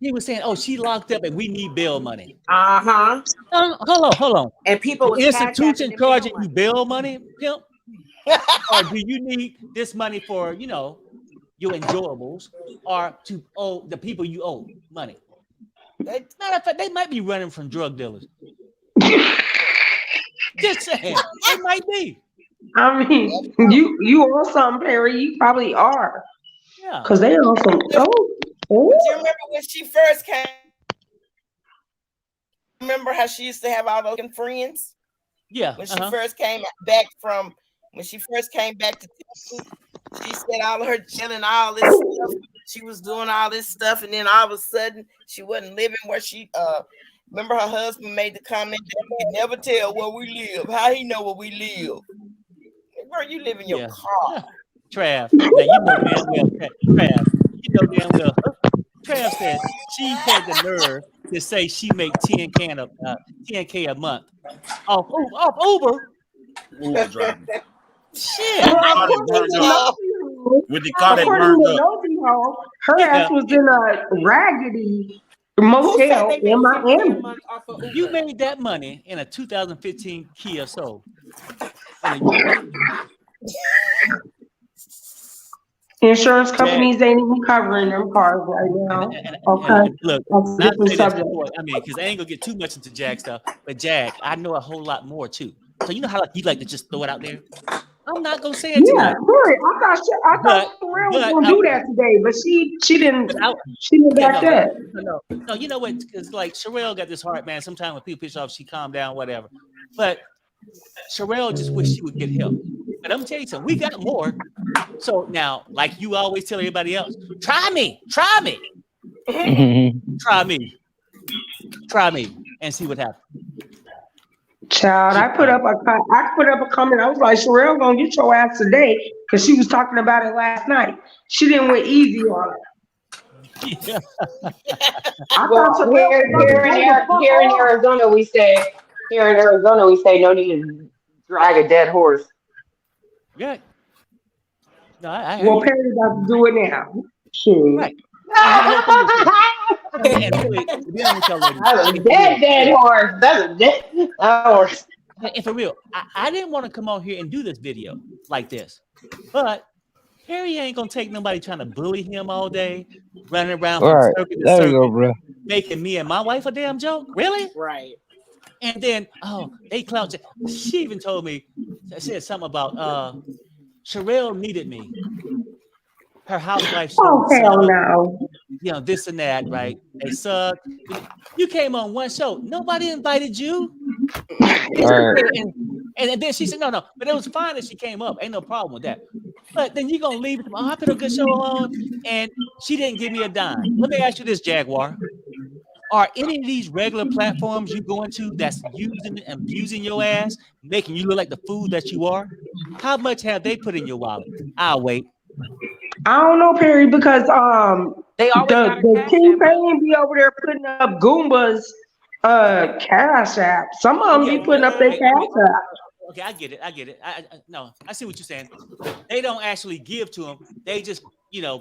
He was saying, "Oh, she locked up and we need bail money." Uh-huh. Hold on. And people was The cash apping institution them bail charging you money. bail money, pimp? Or do you need this money for, your enjoyables, or to owe the people you owe money? They- Matter of fact, they might be running from drug dealers. Just saying, they might be. I mean, you on something, Perry? You probably are, Yeah. cause they on some. Oh, But you remember when she first came? Remember how she used to have all those friends Yeah. when she first came back from when she first came back to Texas? She said all of her chilling, all this stuff. She was doing all this stuff, and then all of a sudden she wasn't living where she. Remember her husband made the comment that he could never tell where we live. How he know where we live? Girl, you live in your Yeah. car. Trav. Now you know damn well, Trav. You know damn well. Trav said she had the nerve to say she make 10K a month off Uber. Uber driver. Shit. well, With the car that according burned to up. Nosy Hall, her Yeah. ass was in a raggedy Who said motel they in made 10K a Miami. month off of Uber? You made that money in a 2015 Kia Soul in a year. Insurance Jag, companies ain't even covering them cars right now. Okay, look, that's a not to different say that's subject. support. I mean, because I ain't gonna get too much into Jag stuff, but Jag, I know a whole lot more too. So you know how you like to just throw it out there. I'm not gonna say it Yeah, tonight, period. I thought but Sherelle was but gonna do that today, but she didn't but I, she didn't yeah, back that. no. You know what? Because like Sherelle got this heart, man. Sometimes when people piss off, she calm down, whatever. But Sherelle just wish she would get help. But I'm gonna tell you something. We got more. So now, like you always tell everybody else, try me, try me, and see what happens. Child, I put up a comment. I was like, Sherelle gonna get your ass today because she was talking about it last night. She didn't went easy on her. Yeah. I Well, thought Sherelle was about to go the fuck here in off. Arizona, no need to drag a dead horse. Yeah. No, I hear Well, you. Perry about to do it now. Shoot. Right. And the whole thing is this. And really, to be honest with y'all ladies, That's a and for real, dead horse. That's a dead horse. and for real, I didn't want to come on here and do this video like this, but Perry ain't gonna take nobody trying to bully him all day, running around from Right. circuit to There you go, circuit, bro. making me and my wife a damn joke. Really? Right. And then, they clout. She even told me, said something about Sherelle needed me. Her housewife Oh shows hell suck, no. this and that, right? They suck. You came on one show. Nobody invited you. And then she said, no, but it was fine that she came up. Ain't no problem with that. But then you're going to leave it. I put a good show on, and she didn't give me a dime. Let me ask you this, Jaguar. Are any of these regular platforms you go into that's using and abusing your ass, making you look like the fool that you are? How much have they put in your wallet? I'll wait. I don't know, Perry, because They always got a the cash King app up. Payne be over there putting up Goomba's cash app. Some of them Yeah, be putting up their cash app. okay, I get it. No, I see what you're saying. They don't actually give to them. They just,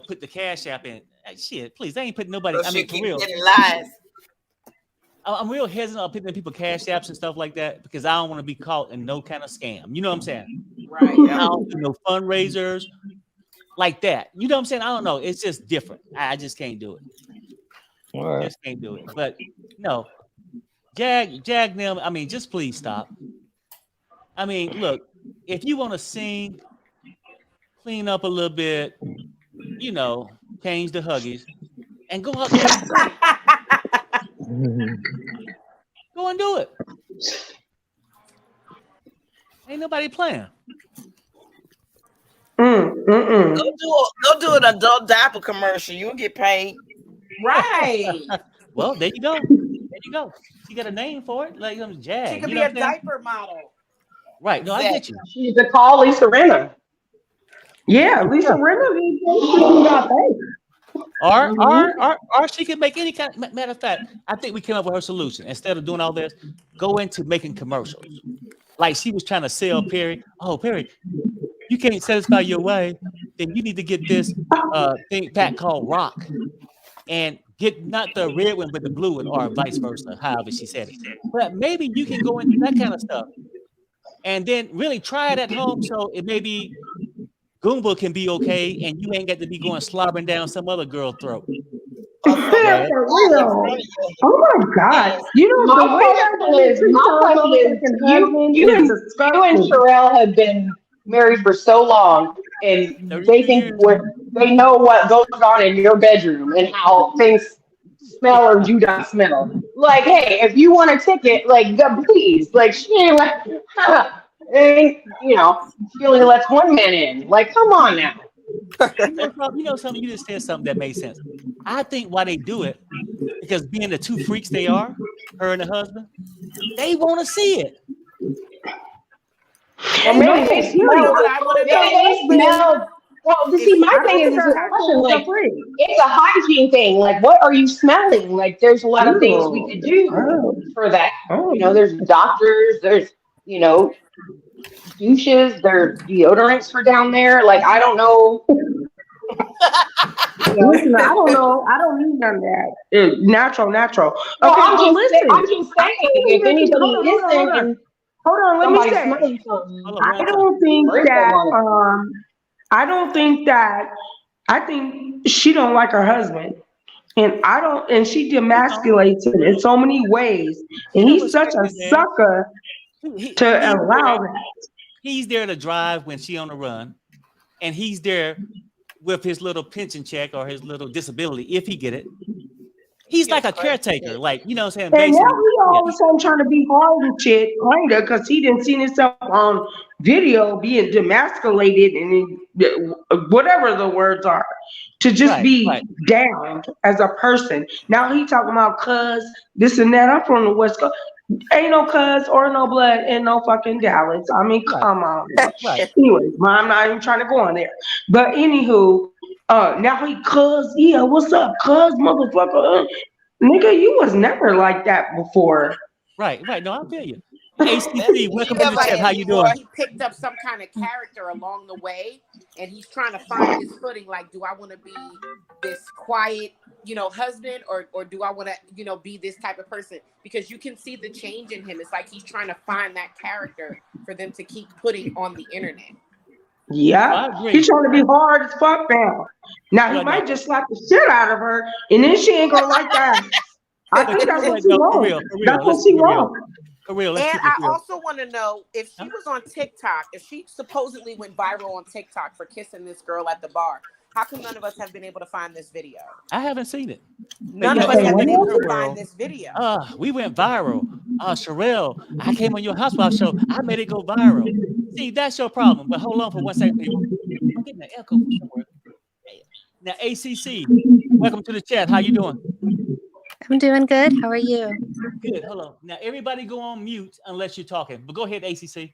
put the cash app in. Shit, please, they ain't putting nobody. So I she mean, for keep real. getting lies. I'm real hesitant on putting people cash apps and stuff like that because I don't want to be caught in no kind of scam. You know what I'm saying? Right. I don't do no fundraisers like that. You know what I'm saying? I don't know. It's just different. I just can't do it. All right. Just can't do it. But no, them. I mean, just please stop. I mean, look, if you want to sing, clean up a little bit, change the huggies, and go out there and sing. Go and do it. Ain't nobody playing. Go do an adult diaper commercial. You'll get paid. Right. Well, there you go. There you go. She got a name for it, like Jag. She could you be know a what I'm saying? diaper model. Right. No, I get you. She's a call Lisa Rinna. Yeah, Lisa Rinna got paid. Or she can make any kind. Matter of fact, I think we came up with her solution. Instead of doing all this, go into making commercials. Like she was trying to sell Perry. Oh, Perry, you can't satisfy your wife, then you need to get this thing pack called Rock, and get not the red one but the blue one, or vice versa. However she said it. But maybe you can go into that kind of stuff, and then really try it at home. So it maybe Goomba can be okay, and you ain't got to be going slobbering down some other girl's throat. Yeah, for real. Oh my God! You know My the way that question is, you and Sherelle have been married for so long, and 32 they think years. they know what goes on in your bedroom and how things smell or do not smell. Like, hey, if you want a ticket, like, please, like, she ain't like, and she only lets one man in. Like, come on now. Something you just said something that made sense. I think why they do it, because being the two freaks they are, her and the husband, they want to see it. Or maybe they smell. Maybe they smell. Well, see, my thing is this question, like, it's a hygiene thing. Like, what are you smelling? Like, there's a lot of things we could do for that. There's doctors, there's, douches, there's deodorants for down there. Like, I don't know. Listen, I don't know. I don't need none of that. Natural. Well, Okay, I'm just saying, if hold anybody on, is thinking hold on. Let me somebody's say, smelling something, I don't think break them that. on it. I don't think that. I think she don't like her husband, and I don't. And she demasculates him in so many ways, and he's such a sucker to allow that. He's there to drive when she on the run, and he's there with his little pension check or his little disability if he get it. He's like a caretaker, like what I'm saying. And now he all of a sudden trying to be hard and shit, kinda, because he didn't see himself on video being demasculated and whatever the words are, to just be down as a person. Now he talking about cuz this and that. I'm from the West Coast. Ain't no cuz or no blood in no fucking Dallas. I mean, come on. Anyways, I'm not even trying to go on there. But anywho, now he cuz, yeah, what's up, cuz, motherfucker? Nigga, you was never like that before. Right. No, I feel you. ACC, welcome to the chat. How you doing? He picked up some kind of character along the way, and he's trying to find his footing. Like, do I want to be this quiet, husband, or do I want to, be this type of person? Because you can see the change in him. It's like he's trying to find that character for them to keep putting on the internet. Yeah, he's trying to be hard as fuck now. Now he might just slap the shit out of her, and then she ain't gonna like that. I think that's what she wants. That's what she wants. And I also want to know if she was on TikTok, if she supposedly went viral on TikTok for kissing this girl at the bar. How come none of us have been able to find this video? I haven't seen it. None of us have been able to find this video. We went viral. Sherelle, I came on your housewife show. I made it go viral. See, that's your problem. But hold on for 1 second, people. I'm getting an echo from somewhere. Now, ACC, welcome to the chat. How you doing? I'm doing good. How are you? Good. Hold on. Now, everybody go on mute unless you're talking. But go ahead, ACC.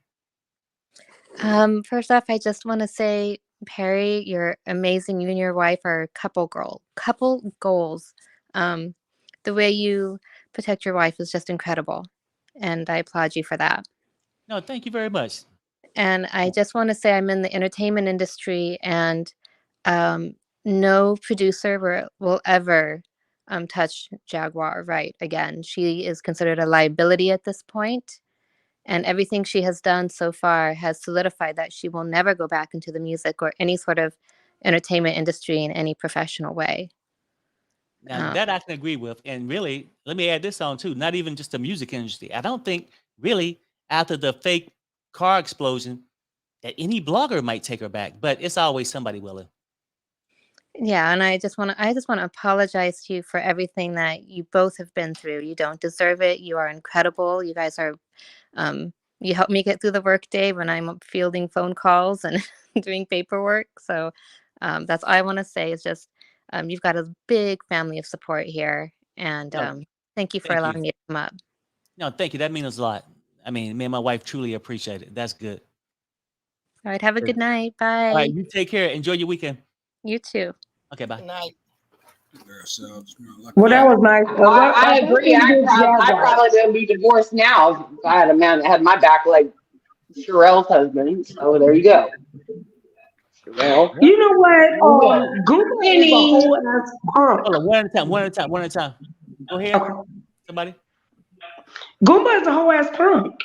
First off, I just want to say, Perry, you're amazing. You and your wife are couple goals. The way you protect your wife is just incredible, and I applaud you for that. No, thank you very much. And I just want to say I'm in the entertainment industry, and no producer will ever touch Jaguar Wright again. She is considered a liability at this point, and everything she has done so far has solidified that she will never go back into the music or any sort of entertainment industry in any professional way. Now that I can agree with. And really, let me add this on too. Not even just the music industry. I don't think really after the fake car explosion that any blogger might take her back, but it's always somebody willing. Yeah, and I just want to apologize to you for everything that you both have been through. You don't deserve it. You are incredible. You guys are you help me get through the workday when I'm fielding phone calls and doing paperwork. So that's all I want to say is just you've got a big family of support here, and No, thank you for thank allowing you. me to come up. No, thank you. That means a lot. I mean, me and my wife truly appreciate it. That's good. All right, have a Good. good night. All right, Bye. you take care. Enjoy your weekend. You too. Okay, bye. Good night. Well, that was nice. I agree. I probably wouldn't be divorced now if I had a man that had my back like Sherelle's husband. So there you go. Sherelle. You know what? Will. Goomba is a whole ass punk. Hold on, one at a time. One at a time. One at a time. Go ahead. Okay. Somebody. Goomba is a whole ass punk.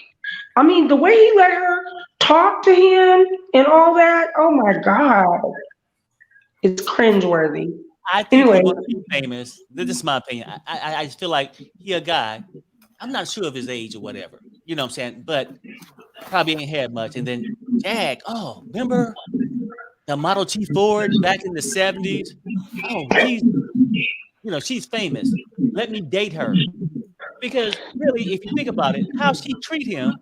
I mean, the way he let her talk to him and all that. Oh my god, it's cringeworthy. I think Anyway, he wants to be famous. This is my opinion. I just feel like he a guy. I'm not sure of his age or whatever. You know what I'm saying? But probably ain't had much. And then Jag, oh, remember the Model T Ford back in the 70s? Oh, she's famous. Let me date her. Because really, if you think about it, how she treat him,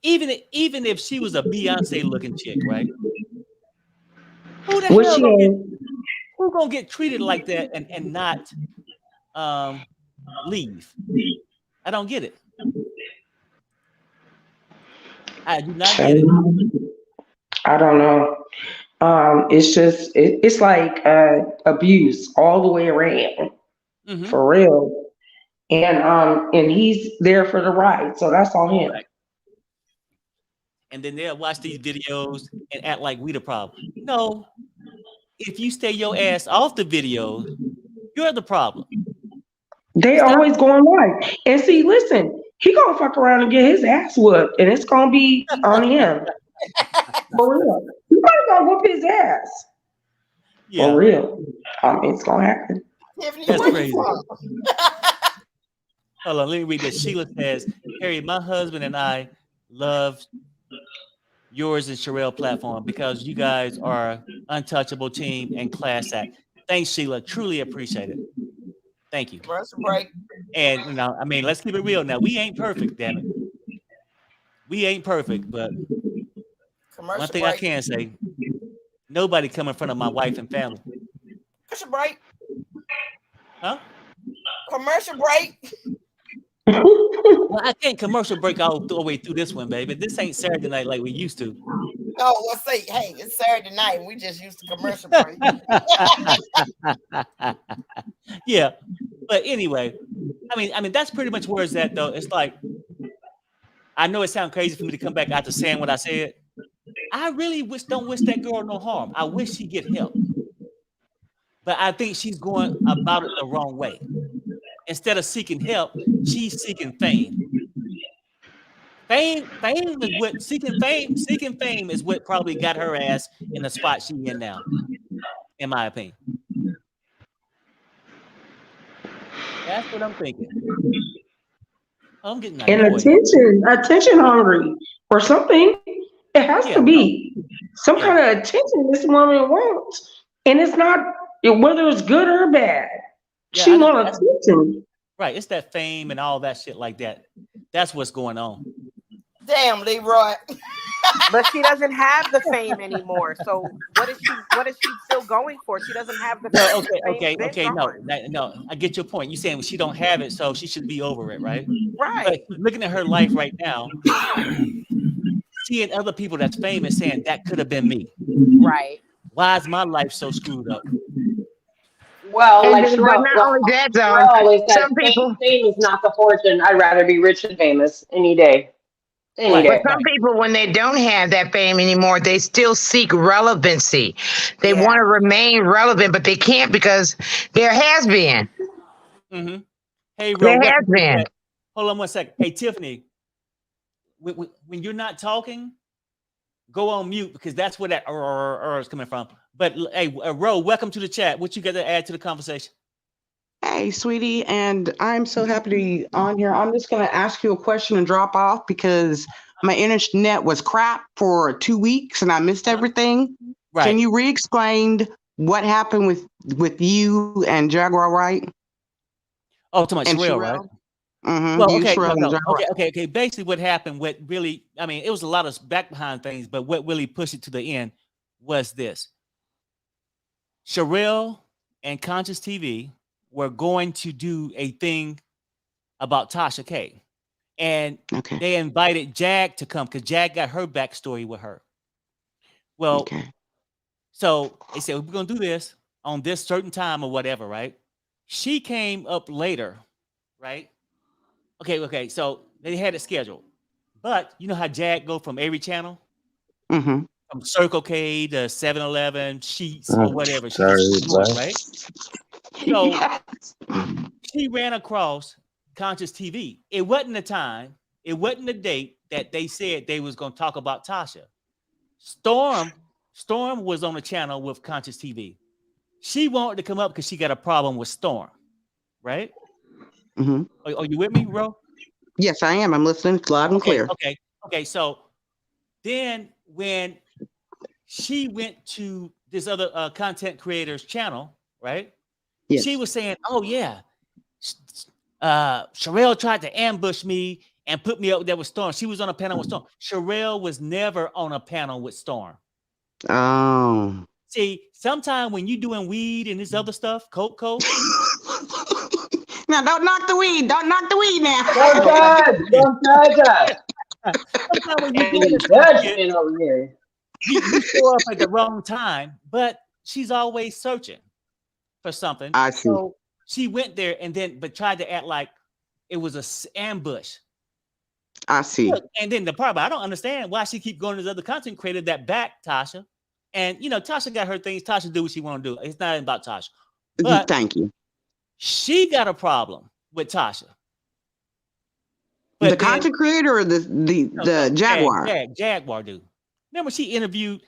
even if she was a Beyonce looking chick, right? Who the which hell is who gonna get treated like that and not leave? I don't get it. I do not get it. I don't know. It's just it's like abuse all the way around Mm-hmm. for real. And he's there for the ride, so that's on him. Right. And then they'll watch these videos and act like we the problem. No, if you stay your ass off the videos, you're the problem. They Stop. always going live. And see, listen, he gonna fuck around and get his ass whooped, and it's gonna be on him. For real. He probably gonna whoop his ass. Yeah, For real. It's gonna happen. Tiffany, that's where crazy. you from? Hold on, let me read this. Sheila says, Harry, my husband and I love yours and Sherelle platform because you guys are untouchable team and class act. Thanks, Sheila. Truly appreciate it. Thank you. Commercial break. And I mean, let's keep it real now. We ain't perfect, damn it. We ain't perfect, but Commercial one thing break. I can say, nobody come in front of my wife and family. Commercial break. Huh? Commercial break. Well, I can't commercial break all the way through this one, baby. This ain't Saturday night like we used to. Oh, well, say, hey, it's Saturday night. And we just used the commercial break. Yeah, but anyway, I mean that's pretty much where it's at though. It's like I know it sounds crazy for me to come back after saying what I said. I really don't wish that girl no harm. I wish she get help, but I think she's going about it the wrong way. Instead of seeking help, she's seeking fame. Fame is what seeking fame is what probably got her ass in the spot she in now, in my opinion. That's what I'm thinking. I'm getting And annoyed. attention hungry or something. It has Yeah, to be some yeah, kind of attention this woman wants. And it's not whether it's good or bad. yeah. She wants attention. Right. It's that fame and all that shit like that. That's what's going on. Damn, Leroy. But she doesn't have the fame anymore. So what is she still going for? She doesn't have the No, fame. okay. No. I get your point. You saying she don't have it, so she should be over it, right? Right. But looking at her life right now, seeing other people that's famous saying that could have been me. Right. Why is my life so screwed up? Well, And like then, but not only that, Sherelle always says, some people, fame is not the fortune. I'd rather be rich and famous any day. Any Right, but day. some people, when they don't have that fame anymore, they still seek relevancy. They want Yeah. to remain relevant, but they can't because there has been. Mm-hmm. Hey, Ro, There has welcome to the been. chat. Hold on one second. Hey, Tiffany, when you're not talking, go on mute because that's where that is coming from. But hey, Ro, welcome to the chat. What you got to add to the conversation? Hey, sweetie, and I'm so happy to be on here. I'm just going to ask you a question and drop off because my internet was crap for 2 weeks and I missed everything. Right. Can you re-explain what happened with you and Jaguar Wright? Oh, to my And Sherelle, right? Mm-hmm. Well, You, okay, Sherelle, and no. Jaguar Wright. Okay. Basically, what happened, what really, I mean, it was a lot of back behind things, but what really pushed it to the end was this. Sherelle and Conscious TV were going to do a thing about Tasha K. And Okay. they invited Jag to come because Jag got her backstory with her. Well, Okay. so they said, we're going to do this on this certain time or whatever, right? She came up later, right? Okay. So they had it scheduled. But you know how Jag go from every channel? Mm-hmm. From Circle K to 7-Eleven, Sheets, or whatever. She Sorry, just going, bud. right? So Yes. she ran across Conscious TV. It wasn't the time, it wasn't the date that they said they was going to talk about Tasha. Storm was on the channel with Conscious TV. She wanted to come up because she got a problem with Storm, right? Mm-hmm. Are you with me, bro? Yes, I am. I'm listening. It's loud and clear. Okay. So then when she went to this other content creator's channel, right? Yes. She was saying, oh, yeah, Sherelle tried to ambush me and put me up there with Storm. She was on a panel with Storm. Sherelle was never on a panel with Storm. Oh. See, sometime when you doing weed and this other stuff, coke. Now, don't knock the weed. Don't knock the weed now. Don't judge us. Sometime when you doing Any this stuff, judgment over here. you show up at the wrong time, but she's always searching for something. I see. So she went there but tried to act like it was a ambush. I see. Look, and then the part about I don't understand why she keep going to this other content creator that back Tasha. And Tasha got her things. Tasha do what she want to do. It's not about Tasha. But thank you. She got a problem with Tasha. But the content creator or the Jaguar? Jaguar dude. Remember she interviewed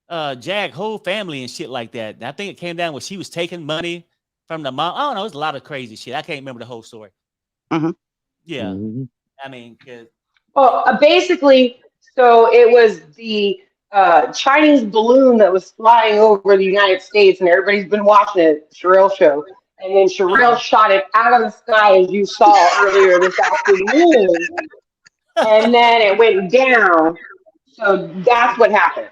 Jag whole family and shit like that. And I think it came down when she was taking money from the mom. I don't know. It's a lot of crazy shit. I can't remember the whole story. Mm-hmm. Yeah. Mm-hmm. I mean, Well, basically, so it was the Chinese balloon that was flying over the United States, and everybody's been watching it, Sherelle show. And then Sherelle shot it out of the sky, as you saw earlier this afternoon. And then it went down. So that's what happened.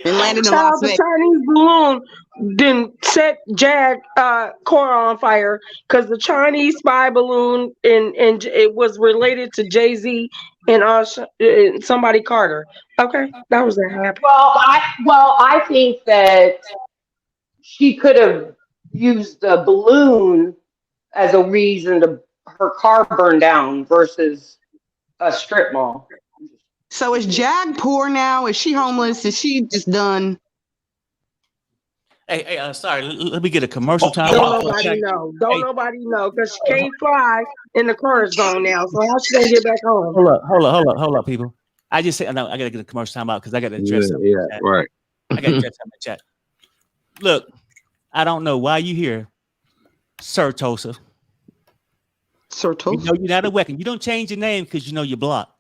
It landed in Child, Las the Vegas. Chinese balloon didn't set Jag Cora on fire because the Chinese spy balloon and it was related to Jay-Z and somebody Carter. Okay, that was that happened. Well, I think that she could have used the balloon as a reason to her car burn down versus a strip mall. So is Jag poor now? Is she homeless? Is she just done? Hey, sorry. Let me get a commercial time. Don't nobody know. Don't nobody know because she can't fly in the current zone now. So how she gonna get back home? Hold up, people. I just said no. I gotta get a commercial time out because I gotta address something. Yeah, right. I gotta address something in the chat. Look, I don't know why you here, Sir Tosa. Sir Tosa. You know you're not a weapon. You don't change your name because you know you're blocked.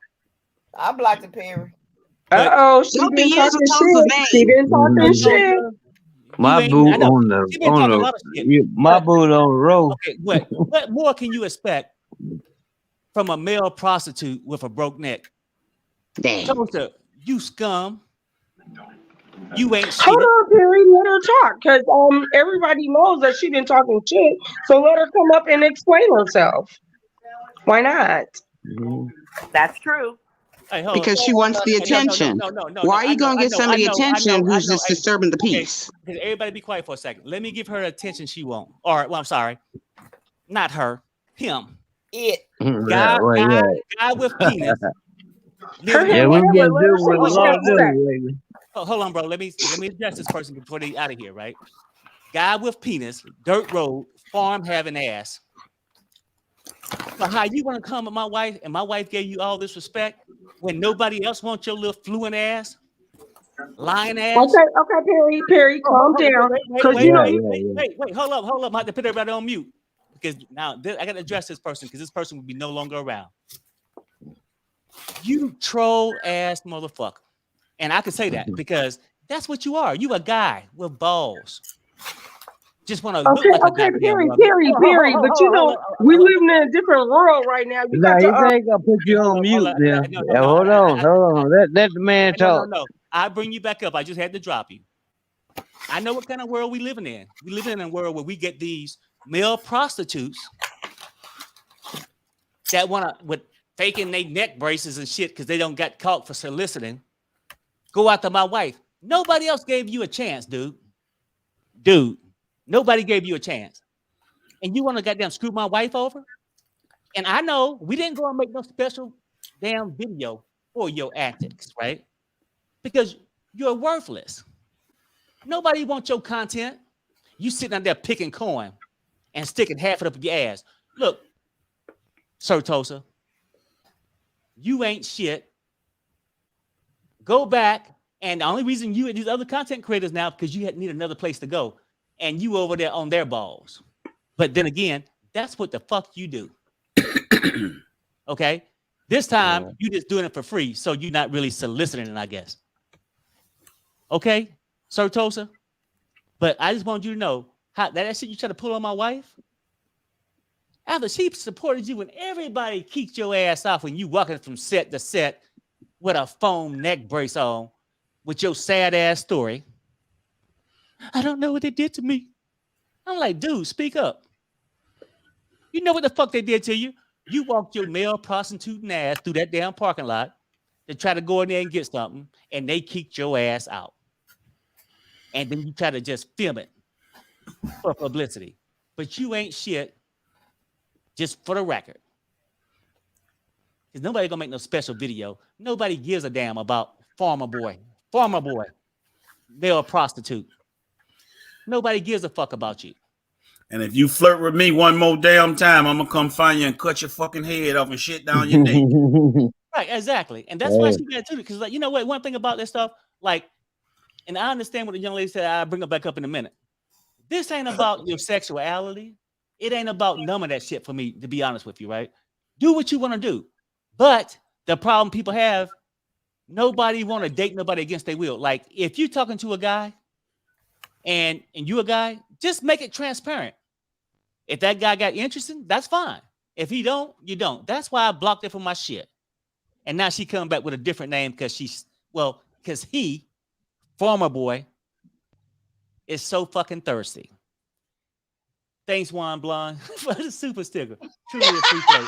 I blocked the Perry. Uh-oh, she been talking shit. She been talking shit. My boot on the my boot on the road. Okay, what more can you expect from a male prostitute with a broke neck? Damn. Tosa, you scum. You ain't shit. Hold on, Perry. Let her talk, because everybody knows that she been talking shit. So let her come up and explain herself. Why not? That's true. Hey, because she wants the attention. No. Why are you going to get somebody attention who's just disturbing the peace? Okay, everybody be quiet for a second. Let me give her the attention she wants. Or, well, I'm sorry. Not her. Him. It. Guy with penis. Yeah, we can do what we want to do. Hold on, bro. Let me address this person before they out of here, right? Guy with penis, dirt road, farm having ass. But how you want to come with my wife and my wife gave you all this respect when nobody else wants your little fluent ass, lying ass? Okay, Perry, calm down. Wait, hold up. I have to put everybody on mute. because now I got to address this person because this person will be no longer around. You troll ass motherfucker. And I can say that because that's what you are. You a guy with balls. Just want to look like a goddamn Perry, woman. Perry. But you know, we living in a different world right now. You Nah, got he to ain't gonna put you on mute now. No. Hold on. Let the man talk. No. I bring you back up. I just had to drop you. I know what kind of world we living in. We live in a world where we get these male prostitutes that want to, with faking their neck braces and shit because they don't got caught for soliciting, go after my wife. Nobody else gave you a chance, dude. Nobody gave you a chance. And you want to goddamn screw my wife over? And I know we didn't go and make no special damn video for your antics, right? Because you're worthless. Nobody wants your content. You sitting out there picking corn and sticking half it up your ass. Look, Sir Tosa, you ain't shit. Go back. And the only reason you and these other content creators now because you need another place to go. And you over there on their balls. But then again, that's what the fuck you do. Okay? This time, you just doing it for free, so you're not really soliciting it, I guess. Okay, Sir Tosa? But I just want you to know, how that shit you try to pull on my wife, after she supported you and everybody kicked your ass off when you walking from set to set with a foam neck brace on with your sad ass story, I don't know what they did to me. I'm like, dude, speak up. You know what the fuck they did to you? You walked your male prostituting ass through that damn parking lot to try to go in there and get something, and they kicked your ass out. And then you try to just film it for publicity. But you ain't shit, just for the record. Because nobody gonna make no special video. Nobody gives a damn about farmer boy, male prostitute. Nobody gives a fuck about you. And if you flirt with me one more damn time, I'm gonna come find you and cut your fucking head off and shit down your neck. Right, exactly. And that's why she got to do it. Because, like, you know what? One thing about this stuff, like, and I understand what the young lady said, I'll bring it back up in a minute. This ain't about your sexuality. It ain't about none of that shit for me, to be honest with you, right? Do what you want to do. But the problem people have, nobody want to date nobody against their will. Like, if you're talking to a guy and you a guy, just make it transparent. If that guy got interested, that's fine. If he don't, you don't. That's why I blocked it from my shit. And now she come back with a different name because he, former boy, is so fucking thirsty. Thanks, Juan Blonde, for the super sticker. Truly appreciate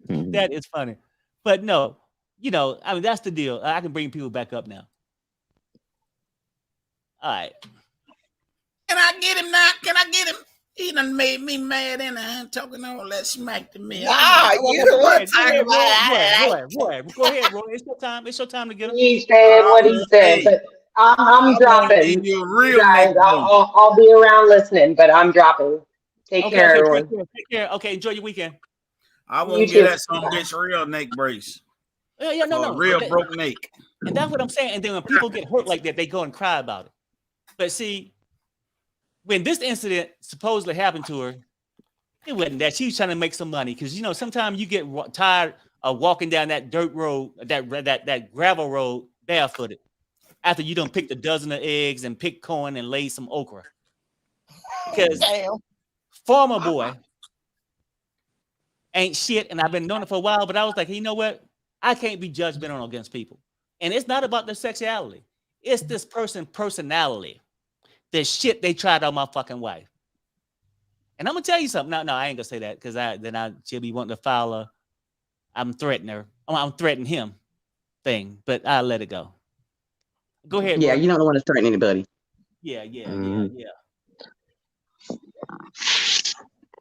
it. That is funny. But no, I mean, that's the deal. I can bring people back up now. All right. Can I get him now? Can I get him? He done made me mad and I'm talking all that smack to me. Nah, you the one talking about that. Roy, go ahead, Roy. It's your time. It's your time to get him. He said what he said, but I'm dropping. You guys, I'll be around listening, but I'm dropping. Take care, everyone. Take care. Okay, enjoy your weekend. I won't get that some bitch real neck brace. Yeah, no. Real broke neck. And that's what I'm saying. And then when people get hurt like that, they go and cry about it. But see, when this incident supposedly happened to her, it wasn't that. She was trying to make some money because, sometimes you get tired of walking down that dirt road, that gravel road barefooted after you done picked a dozen of eggs and picked corn and laid some okra. Because farmer boy ain't shit, and I've been knowing it for a while, but I was like, you know what? I can't be judgmental against people. And it's not about their sexuality. It's this personality. The shit they tried on my fucking wife. And I'm gonna tell you something. No, I ain't gonna say that because she'll be wanting to file a I'm threatening her. I'm threatening him thing, but I'll let it go. Go ahead. Yeah, Roy. you don't want to threaten anybody. Yeah.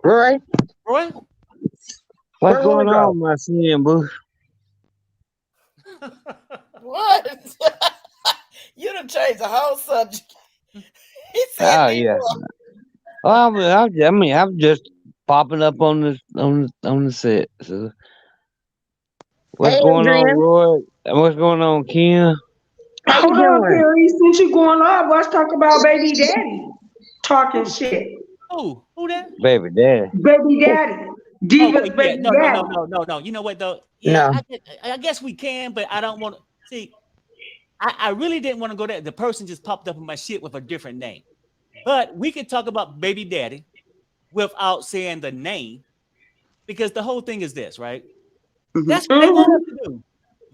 Roy? What's going on, my son, boo? What? You done changed the whole subject. He said, Oh yeah. I'm just popping up on the set. So. What's going on, Roy? What's going on, Kim? Hold on, Perry. Since you going on, let's talk about baby daddy talking shit. Who that? Baby daddy. Baby daddy. Diva's Okay, yeah, baby daddy. no. You know what though? Yeah, No. I guess we can, but I don't want to see. I really didn't want to go there. The person just popped up in my shit with a different name. But we could talk about baby daddy without saying the name, because the whole thing is this, right? That's what they want us to do.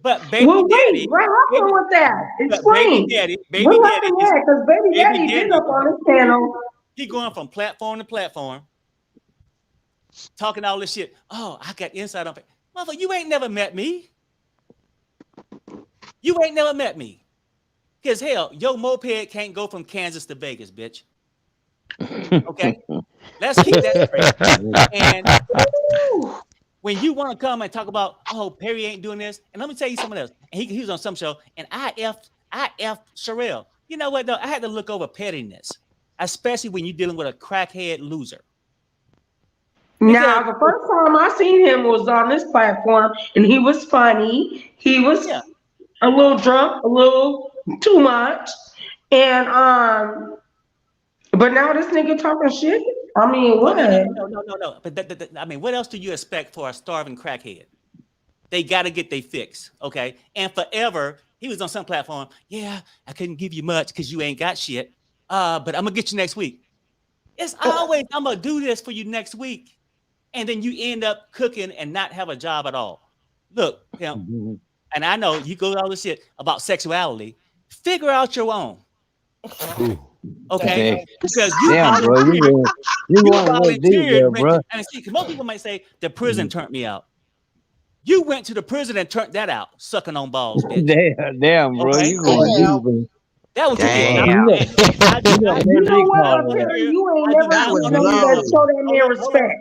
But Well, baby wait, daddy, what happened with that? but baby Explain. daddy, What happened is there? Because Baby Daddy been up on this channel. he going from platform to platform, talking all this shit. Oh, I got inside on it. Motherfucker, you ain't never met me. You ain't never met me. Because hell, your moped can't go from Kansas to Vegas, bitch. Okay? Let's keep that straight. And when you want to come and talk about, oh, Perry ain't doing this, and let me tell you something else. And he was on some show, and I F Sherelle. You know what though? I had to look over pettiness, especially when you're dealing with a crackhead loser. Now, the first time I seen him was on this platform, and he was funny. He was a little drunk, a little too much, and but now this nigga talking shit. I mean, what? No. But I mean, what else do you expect for a starving crackhead? They got to get their fix, okay? And forever, he was on some platform. Yeah, I couldn't give you much because you ain't got shit. But I'm gonna get you next week. It's always I'm gonna do this for you next week, and then you end up cooking and not have a job at all. Look, and I know you go all this shit about sexuality. Figure out your own. Okay, because you volunteered, bro. And see, most people might say the prison turned me out. You went to the prison and turned that out, sucking on balls, bitch. Damn, bro, Okay? you going deep. That was you did. You know what, Perry? You ain't never did nothing but show that man respect.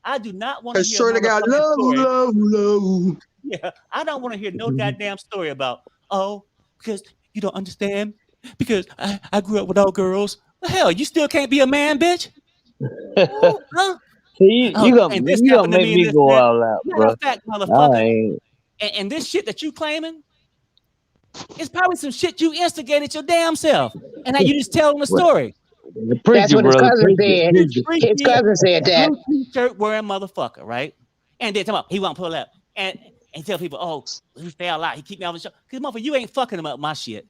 I do not want to hear Shorty got love. Yeah, I don't want to hear no goddamn story about, oh, because you don't understand, because I grew up with all girls. Well, hell, you still can't be a man, bitch. Huh? See, you gonna make me go all out, bro. Fact, motherfucker. And this shit that you claiming, it's probably some shit you instigated your damn self, and now you just telling the story. That's what his cousin said. His cousin said that. T-shirt wearing motherfucker, right? And then talk about he won't pull up and tell people, oh, he fell out. He keep me off the show. Because motherfucker, you ain't fucking him up my shit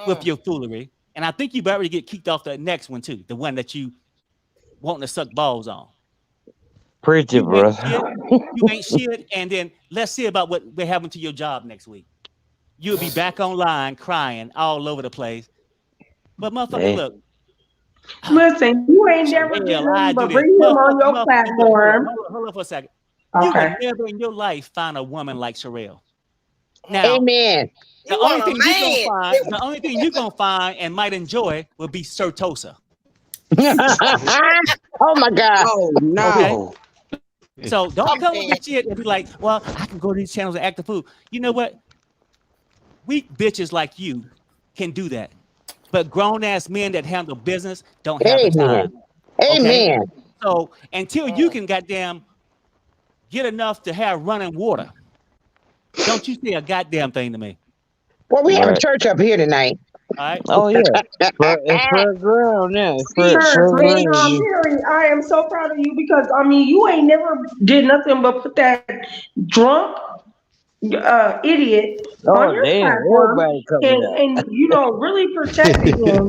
with your foolery. And I think you better already get kicked off the next one too, the one that you wanting to suck balls on. Preach it, bro. You ain't shit. And then let's see about what we're having to your job next week. You'll be back online crying all over the place. But motherfucker, look. Listen, you ain't never did nothing but bring him on your platform. Hold on for a second. Okay. You will never in your life find a woman like Sherelle. Now, amen. The only thing you're gonna find and might enjoy will be Certosa. Oh my God. Oh no. Okay? So don't come with this shit and be like, well, I can go to these channels and act the fool. You know what? Weak bitches like you can do that. But grown-ass men that handle business don't have the time. Okay? Amen. So until you can goddamn get enough to have running water, don't you say a goddamn thing to me. Well, we have a church up here tonight. All right. Oh yeah. It's for ground now. Perry, I am so proud of you because I mean you ain't never did nothing but put that drunk idiot on your platform and you know really protected him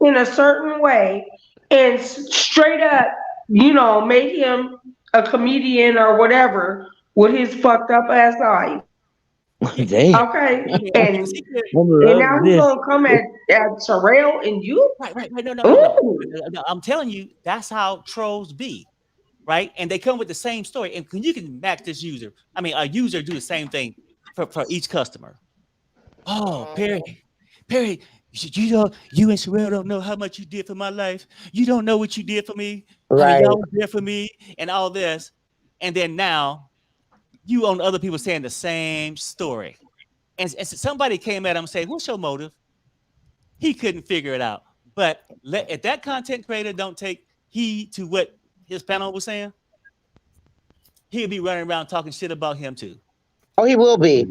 in a certain way and straight up you know made him a comedian or whatever with his fucked up ass life. Damn. Okay, and now he's gonna come at Sherelle and you. Right. No. I'm telling you, that's how trolls be, right? And they come with the same story, and you can match this user. I mean, a user do the same thing for each customer. Oh, Perry, you know, you and Sherelle don't know how much you did for my life. You don't know what you did for me. Right. Y'all was there for me, and all this, and then now. You on other people saying the same story. And somebody came at him and said, what's your motive? He couldn't figure it out. But if that content creator don't take heed to what his panel was saying, he'll be running around talking shit about him too. Oh, he will be.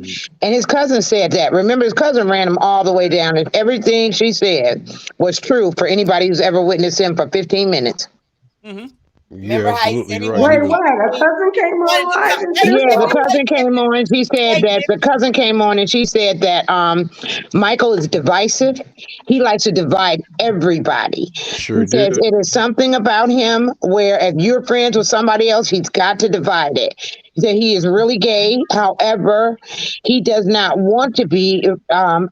And his cousin said that. Remember, his cousin ran him all the way down, and everything she said was true for anybody who's ever witnessed him for 15 minutes. Mm-hmm. Remember how he said he Wait, wanted to what? come A clean? cousin came He wanted to on come. live and Wait, said Yeah, the that? cousin came on and she said wait, that wait. the cousin came on and she said that Michael is divisive. He likes to divide everybody. He Sure says did. it is something about him where if you're friends with somebody else, he's got to divide it. He said he is really gay. However, he does not want to be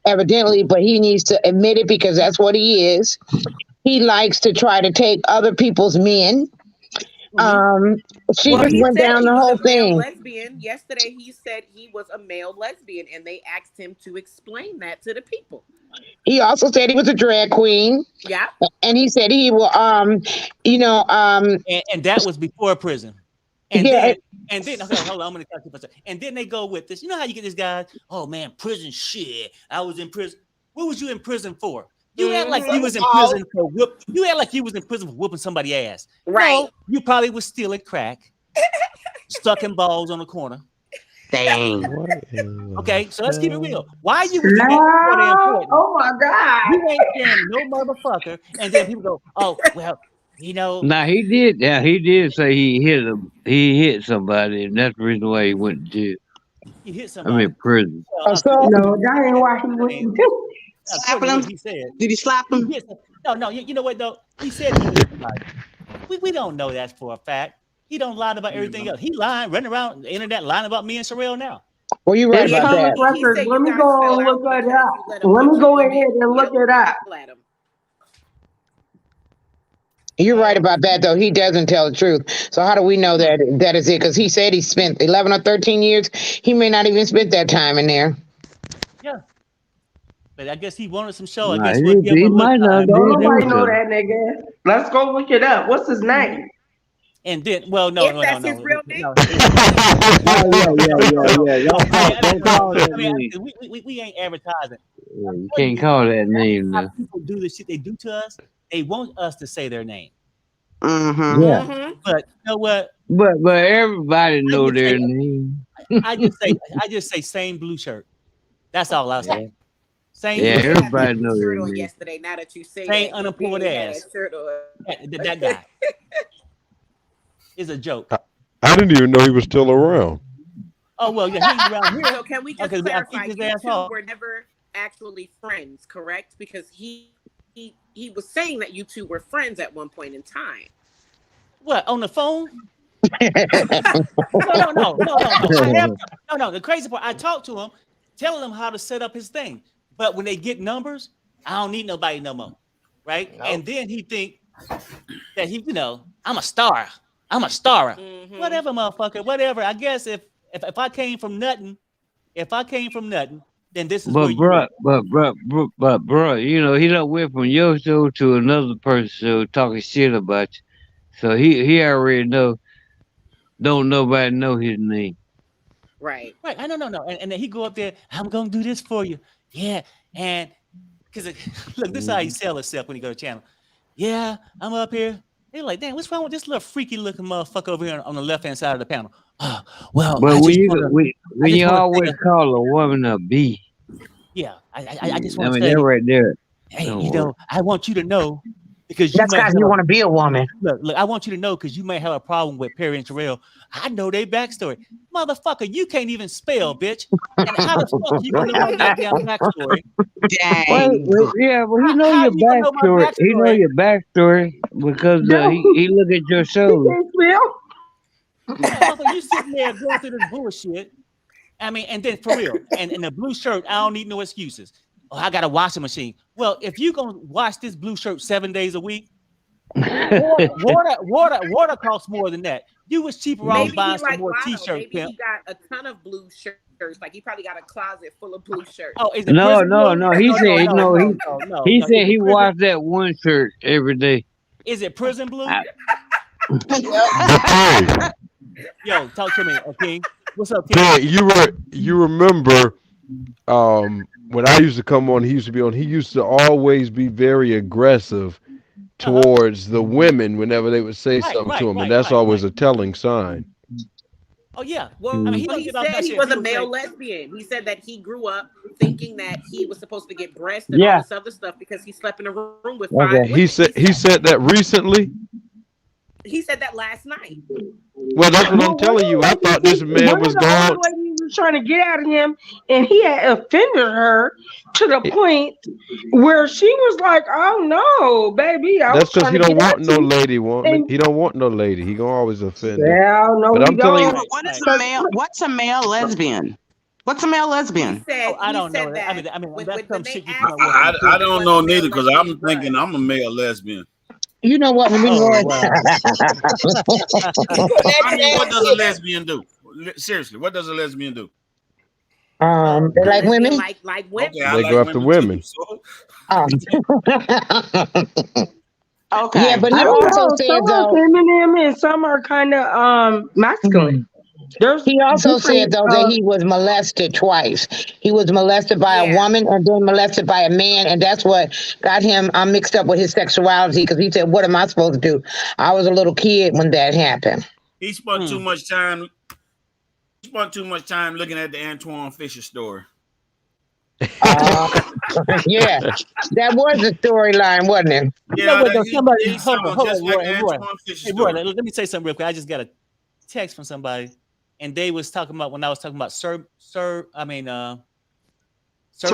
evidently, but he needs to admit it because that's what he is. He likes to try to take other people's men. Mm-hmm. She Well, just he went said down he the was whole a male thing. lesbian. Yesterday, he said he was a male lesbian, and they asked him to explain that to the people. He also said he was a drag queen, Yeah. and he said he will, you know, And that was before prison. And yeah, then okay, hold on, I'm gonna talk to you for a second. And then they go with this. You know how you get this guy? Oh man, prison shit. I was in prison. What was you in prison for? You act like you was in Oh, prison for whoop. You act like you was in prison for whooping somebody's ass. Right. No, you probably was stealing crack, stuck in balls on the corner. Dang. What in the Okay, so let's keep it real. hell? Why you was in that sort of Slap. important? Oh my God. You ain't sharing no motherfucker. And then people go, oh well, you know, Now he did. Yeah, he did say he hit him. He hit somebody, and that's the reason why he went to jail. he hit I mean, somebody. prison. Well, so according to No, what he that ain't said, why he I went mean, to jail. according Slapping to what him? he said, Did he slap he him? hit. No, you know what though? He said he hit somebody. We don't know that for a fact. He don't lie about everything else. He lying, running around the internet lying about me and Sherelle now. well, you're right It's Yeah, about public that. he record. said Let you me guys go fell and look out it because up. you let a Let bunch me of go women ahead and look yell it up. at him. You're right Oh, about that, though. He doesn't tell the truth. So how do we know mm-hmm. that that is it? Because he said he spent 11 or 13 years. He may not even spent that time in there. Yeah. But I guess he wanted some show. I Nah, guess we'll give him he a little might not time. Don't did do nobody know so. that nigga. Let's go look it up. What's his Mm-hmm. name? And then, well, no, If no, no, that's his no, real name. no. No, Oh no, yeah, no, yeah, no, no, yeah, no. yeah. Don't No. call that I mean, name. we ain't advertising. Yeah, you can't According to call that that's name how now. people do the shit they do to us. They want us to say their name. Mm-hmm. Yeah, Mm-hmm. But you know what? but everybody I know just say, their name. I just say same blue shirt. That's all I'll Yeah, say. Same yeah. He blue did shirt. have that Everybody blue know their shirt on name. yesterday. Now that you say Same that, he unemployed did have ass. that shirt on. That guy is a joke. I didn't even know he was still around. Oh well, yeah, he ain't around here. So can we just Okay, I clarify? kicked his You ass two off. were never actually friends, correct? Because he was saying that you two were friends at one point in time. What on the phone? No. I have no. The crazy part, I talked to him, telling him how to set up his thing. But when they get numbers, I don't need nobody no more, right? no. And then he think that I'm a star. I'm a star. Mm-hmm. Whatever, motherfucker. Whatever. I guess if I came from nothing, then this is where But you bruh, at. but bruh, he done went from your show to another person's show talking shit about you. So he already know. Don't nobody know his name. Right. Right. I know. And then he go up there. I'm gonna do this for you. Yeah. And because look, this is how he Mhm. sell himself when he go to channel. Yeah, I'm up here. They're like, damn, what's wrong with this little freaky looking motherfucker over here on the left hand side of the panel? Oh, well, But I when just you wanna, when, I when just you wanna say, always call a woman a B, yeah, I just I wanna mean that say, right there. hey, Don't worry. I want you to know because you That's might because have you a want to be a woman. look, I want you to know because you might have a problem with Perry and Terrell. I know their backstory. Motherfucker, you can't even spell, bitch. And how the fuck you gonna know my goddamn backstory? Dang. Yeah, well, he know How your you gonna know my backstory. He know backstory? your backstory because No, he look at your he shows. can't spell. Motherfucker, you sitting there going through this bullshit. I mean, and then for real, and the blue shirt, I don't need no excuses. Oh, I got a washing machine. Well, if you gonna wash this blue shirt 7 days a week, water costs more than that. You was cheaper off Maybe Mhm. buying he some like more Lotto. t-shirts, Maybe pimp. he got a ton of blue shirts. Like he probably got a closet full of blue shirts. Oh, is it No, prison no, blue? no. He said no. He No. said he washed that one shirt every day. Is it prison blue? I- Yep. But King, Yo, talk to me, okay? What's up, King? King, you remember when I used to come on, he used to be on. He used to always be very aggressive towards the women whenever they would say something to him, and that's always Right. a telling sign. Oh yeah. Well, I mean, he well, don't he get off said that he shit. was a People male say, lesbian. He said that he grew up thinking that he was supposed to get breast and all Yeah. this other stuff because he slept in a room with 5 Okay. He women. said that recently. He said that last night. Well, that's what I'm Well, telling you. I thought this man one of was the old gone. ladies was trying to get at him, and he had offended her to the point where she was like, "Oh no, baby, I That's was because trying he to don't get want at no you." lady. And He don't want no lady. He gonna always offend her. well, no, But he I'm telling Yeah, don't. you, but what is right. a male? What's a male lesbian? What's a male He lesbian? said Oh, I he don't know said that. that that's when some they shit you come asked up with him from I, the I what pulpit. don't what know a neither male because lesbian I'm was. thinking I'm a male lesbian. You know what? We Oh were. wow. That I mean, what does a damn lesbian do? Seriously, what does a lesbian do? They A like lesbian women. like Okay, women. I they go like after women too. women. So Um, yeah, Okay. but I he don't also know. said Some are though. feminine and some are kind of masculine. There's He also said different. though that he was molested twice. He was molested by a Yeah. woman and then molested by a man, and that's what got him mixed up with his sexuality. Because he said, "What am I supposed to do? I was a little kid when that happened." he spent too Hmm. much time. He spent too much time looking at the Antoine Fisher story. Uh, yeah, that was the storyline, wasn't it? You know Yeah, what though? Somebody he sounded hold just on, like Roy. the Hey, Roy. Antoine Fisher Hey, Roy. story. Let me say something real quick. I just got a text from somebody, and they was talking about when I was talking about So Sir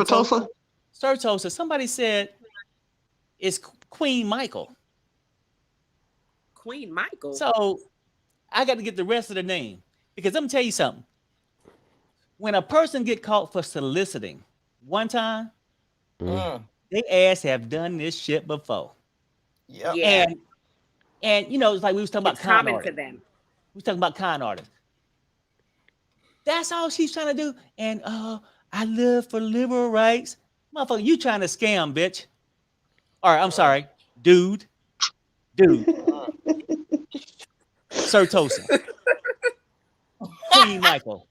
Tulsa. Sir Tosa. Somebody said it's Queen Michael. Queen Michael. So I got to get the rest of the name because let me tell you something. When a person get caught for soliciting one time, they ass have done this shit before. Yep. Yeah. And you know, it's like we was talking about It's con common to artists. them. We was talking about con artists. That's all she's trying to do. And I live for liberal rights. Motherfucker, you trying to scam, bitch. Or I'm sorry, dude. Sir Tosa. Queen Michael.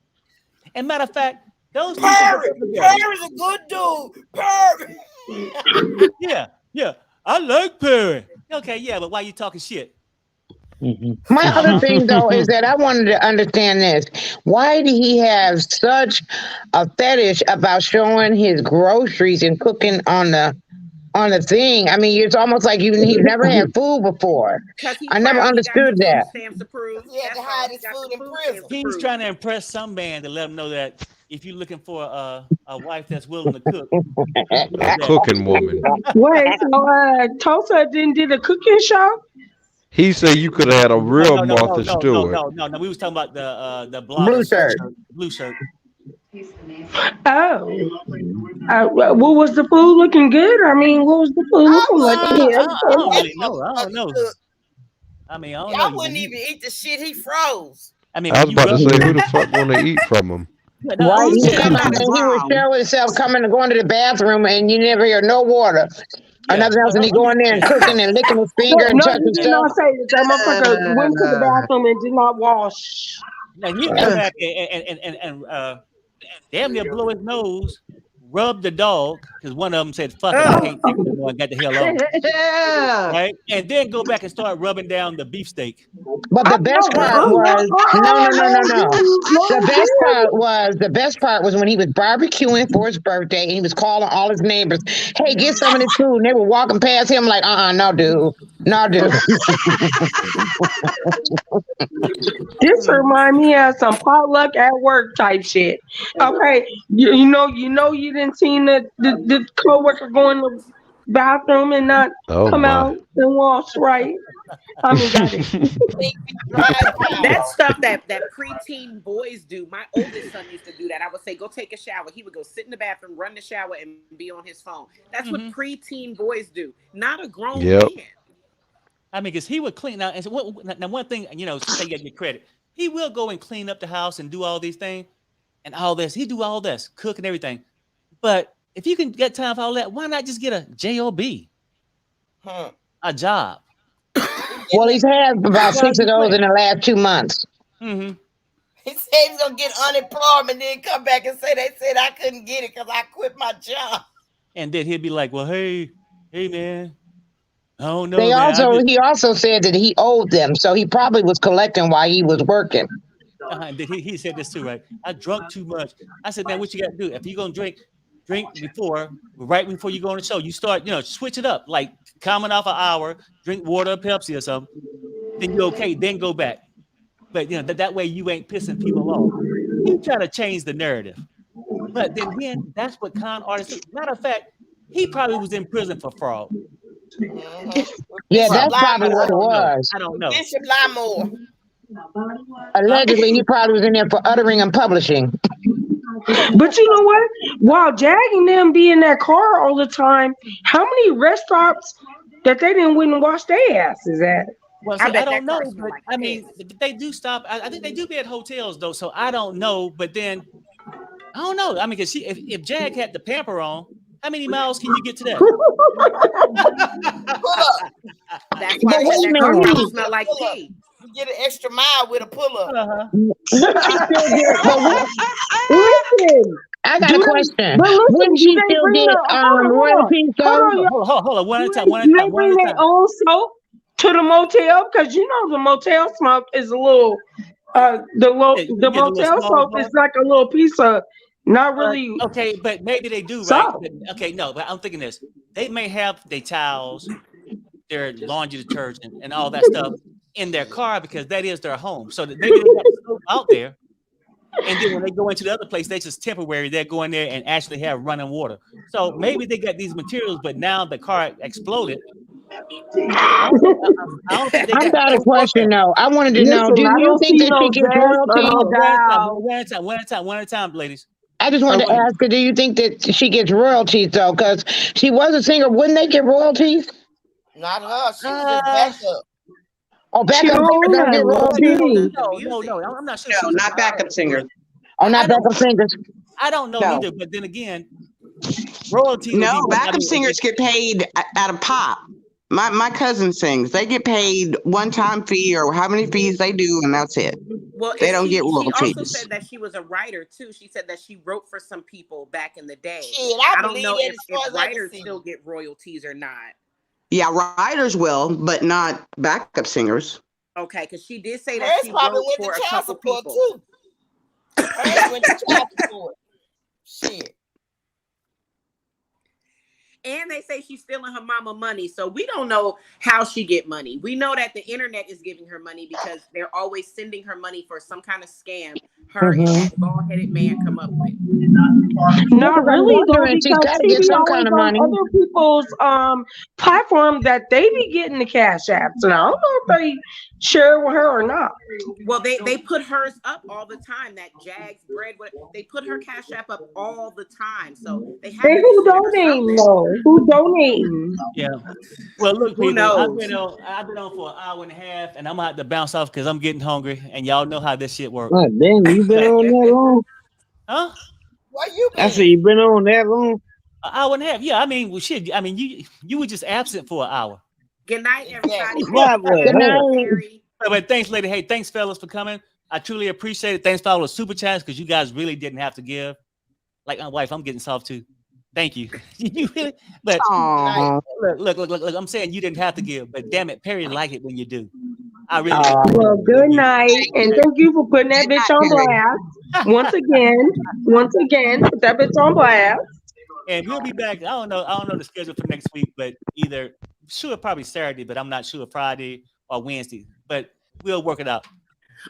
And matter of fact, those two should hook Perry. up together. Perry's a good dude. Perry. Yeah. I like Perry. Okay, yeah, but why you talking shit? My other thing though is that I wanted to understand this. Why did he have such a fetish about showing his groceries and cooking on the thing? I mean, it's almost like he never had food before. Because he's I never proud he got understood them food that. stamps approved. He had to That's all. hide He his got food them in food prison. stamps He's approved. trying to impress some man to let him know that if you're looking for a wife that's willing to cook, you A do that. cooking woman. Wait, so Tulsa didn't did a cooking show? He said you could have had a No, real no, no, no, Martha no, no, Stewart. no, no, no. We was talking about the Blue blogger shirt. blue shirt. Oh, what was the food looking good? I mean, what was the food I looking like? wouldn't He eat had I don't that really know. I don't motherfucker know. cook. I mean, I don't know. I wouldn't even eat the shit he froze. I mean, I when was you about to rub, say, who the fuck want to eat from him? no, Right? I'm He saying, Yeah, come that out is and he would wrong. show himself coming and going to the bathroom and you never hear no water or yeah. nothing else. And he I'm go in just there and saying. cooking and licking his no, finger and no, you touching did stuff. not say that. That motherfucker went to the bathroom and did not wash. Like he'll go back and damn near blow his nose, rub the dog because one of them said, "Fuck it, I can't take it no more," and got the hell on. Yeah. Right, and then go back and start rubbing down the beefsteak. But I the best part was no. The best part was when he was barbecuing for his birthday and he was calling all his neighbors, "Hey, get some of this food." And they were walking past him like, no, dude, no, dude. This remind me of some potluck at work type shit. Okay, you didn't see the coworker go in the bathroom and not Oh come my. out and wash right. I mean, got it. That's stuff that preteen boys do. My oldest son used to do that. I would say, go take a shower. He would go sit in the bathroom, run the shower, and be on his phone. That's what preteen boys do, not a grown Yep. man. I mean, because he would clean out. And so now, one thing, say you get credit, he will go and clean up the house and do all these things and all this. He do all this, cook and everything. But if you can get time for all that, why not just get a job, a job? Well, he's had about 6 of those in the last 2 months. Mm-hmm. He said he's gonna get unemployment, then come back and say they said I couldn't get it because I quit my job. And then he'd be like, "Well, hey, man, I don't know, man. He also said that he owed them, so he probably was collecting while he was working. And then he said this too, right? I drunk too much. I said, man, what you got to do? If you're going to drink right before you go on the show. You start, switch it up. Like coming off an hour, drink water or Pepsi or something. Then you're okay. Then go back. But, that way you ain't pissing people off. You try to change the narrative. But then again, that's what con artists do. Matter of fact, he probably was in prison for fraud. Yeah, that's probably I what it don't know. was. I don't know. Bishop Limore. Allegedly, he probably was in there for uttering and publishing. But you know what? While Jag and them be in that car all the time, how many restaurants that they didn't went and wash their asses at? Well, see, I don't know, but I mean, they do stop. I think they do be at hotels though, so I don't know. But then I don't know. I mean, cause if Jag had the pamper on, how many miles can you get to that? Pull up. That's why that car probably smell like pee. You get an extra mile with a pull up. Listen, I got a question. But listen, Wouldn't she still get royalties though? Hold on, one at a time. Do they bring their own soap to the motel? Because the motel smoke is a little. The motel soap is like a little piece of not really. Okay, but maybe they do, right? But, okay, no, but I'm thinking this. They may have their towels, their laundry detergent, and all that stuff in their car because that is their home. So maybe they got soap out there. And then when they go into the other place, they just temporary. They're going there and actually have running water. So maybe they got these materials, but now the car exploded. I got a question though. I wanted to know: do you think that she gets royalties? One at a time, ladies. I just wanted to ask her: do you think that she gets royalties though? Because she was a singer. Wouldn't they get royalties? Not her. She was just backup. Oh, backup singers don't get royalties. No, I'm not sure. No, not backup singers. Oh, not backup singers. I don't know either. But then again, royalties. No, backup singers get paid at a pop. My cousin sings. They get paid one-time fee or how many fees they do, and that's it. Well, they don't get royalties. She also said that she was a writer too. She said that she wrote for some people back in the day. Shit, I don't know if writers still get royalties or not. Yeah, writers will, but not backup singers. Okay, because she did say that she wrote for a couple people. Too. Hers went to child support. Shit. And they say she's stealing her mama money. So we don't know how she get money. We know that the internet is giving her money because they're always sending her money for some kind of scam her and that bald-headed man come up with. Not really though, because she be always on other people's platform that they be getting the cash apps. And I don't know if they share with her or not. Well, they put hers up all the time. That Jags bread, they put her cash app up all the time. So they have who donating though? Who donating? Yeah. Well, look, who people, knows? I've been on for an hour and a half, and I'm gonna have to bounce off because I'm getting hungry, and y'all know how this shit works. God damn, you been on that long? Huh? Why you been? I said you been on that long? An hour and a half. Yeah, I mean, well, shit. I mean, you were just absent for an hour. Good night, everybody. Good night. But thanks, lady. Hey, thanks, fellas, for coming. I truly appreciate it. Thanks for all the super chats because you guys really didn't have to give. Like my wife, I'm getting soft too. Thank you. You really, but look. I'm saying you didn't have to give, but damn it, Perry like it when you do. I really. Well, good night, and thank you for putting that bitch on blast once again. Put that bitch on blast. And we'll be back. I don't know the schedule for next week, but probably Saturday, but I'm not sure Friday or Wednesday. But we'll work it out.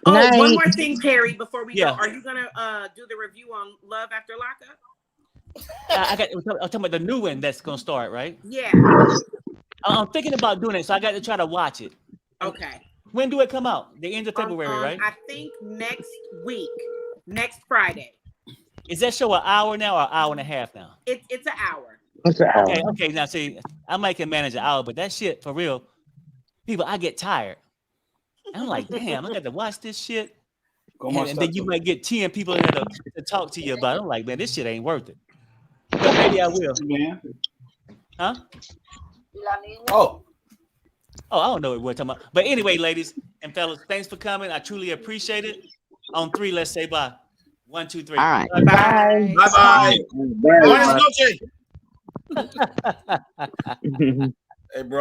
Oh, one more thing, Perry, before we go. Are you gonna do the review on Love After Lockup? I'm talking about the new one that's gonna start, right? Yeah. I'm thinking about doing it, so I got to try to watch it. Okay. When do it come out? The end of February, right? I think next week, next Friday. Is that show an hour now or an hour and a half now? It's an hour. It's an hour. Okay. Now see, I might can manage an hour, but that shit for real, people, I get tired. I'm like, damn, I got to watch this shit. And then you might get 10 people in there to talk to you about it. I'm like, man, this shit ain't worth it. But maybe I will. Man. Huh? Oh, I don't know what we're talking about. But anyway, ladies and fellas, thanks for coming. I truly appreciate it. On 3, let's say bye. 1, 2, 3. All right. Bye. Bye. Bye. Buenas noches. Hey, bro.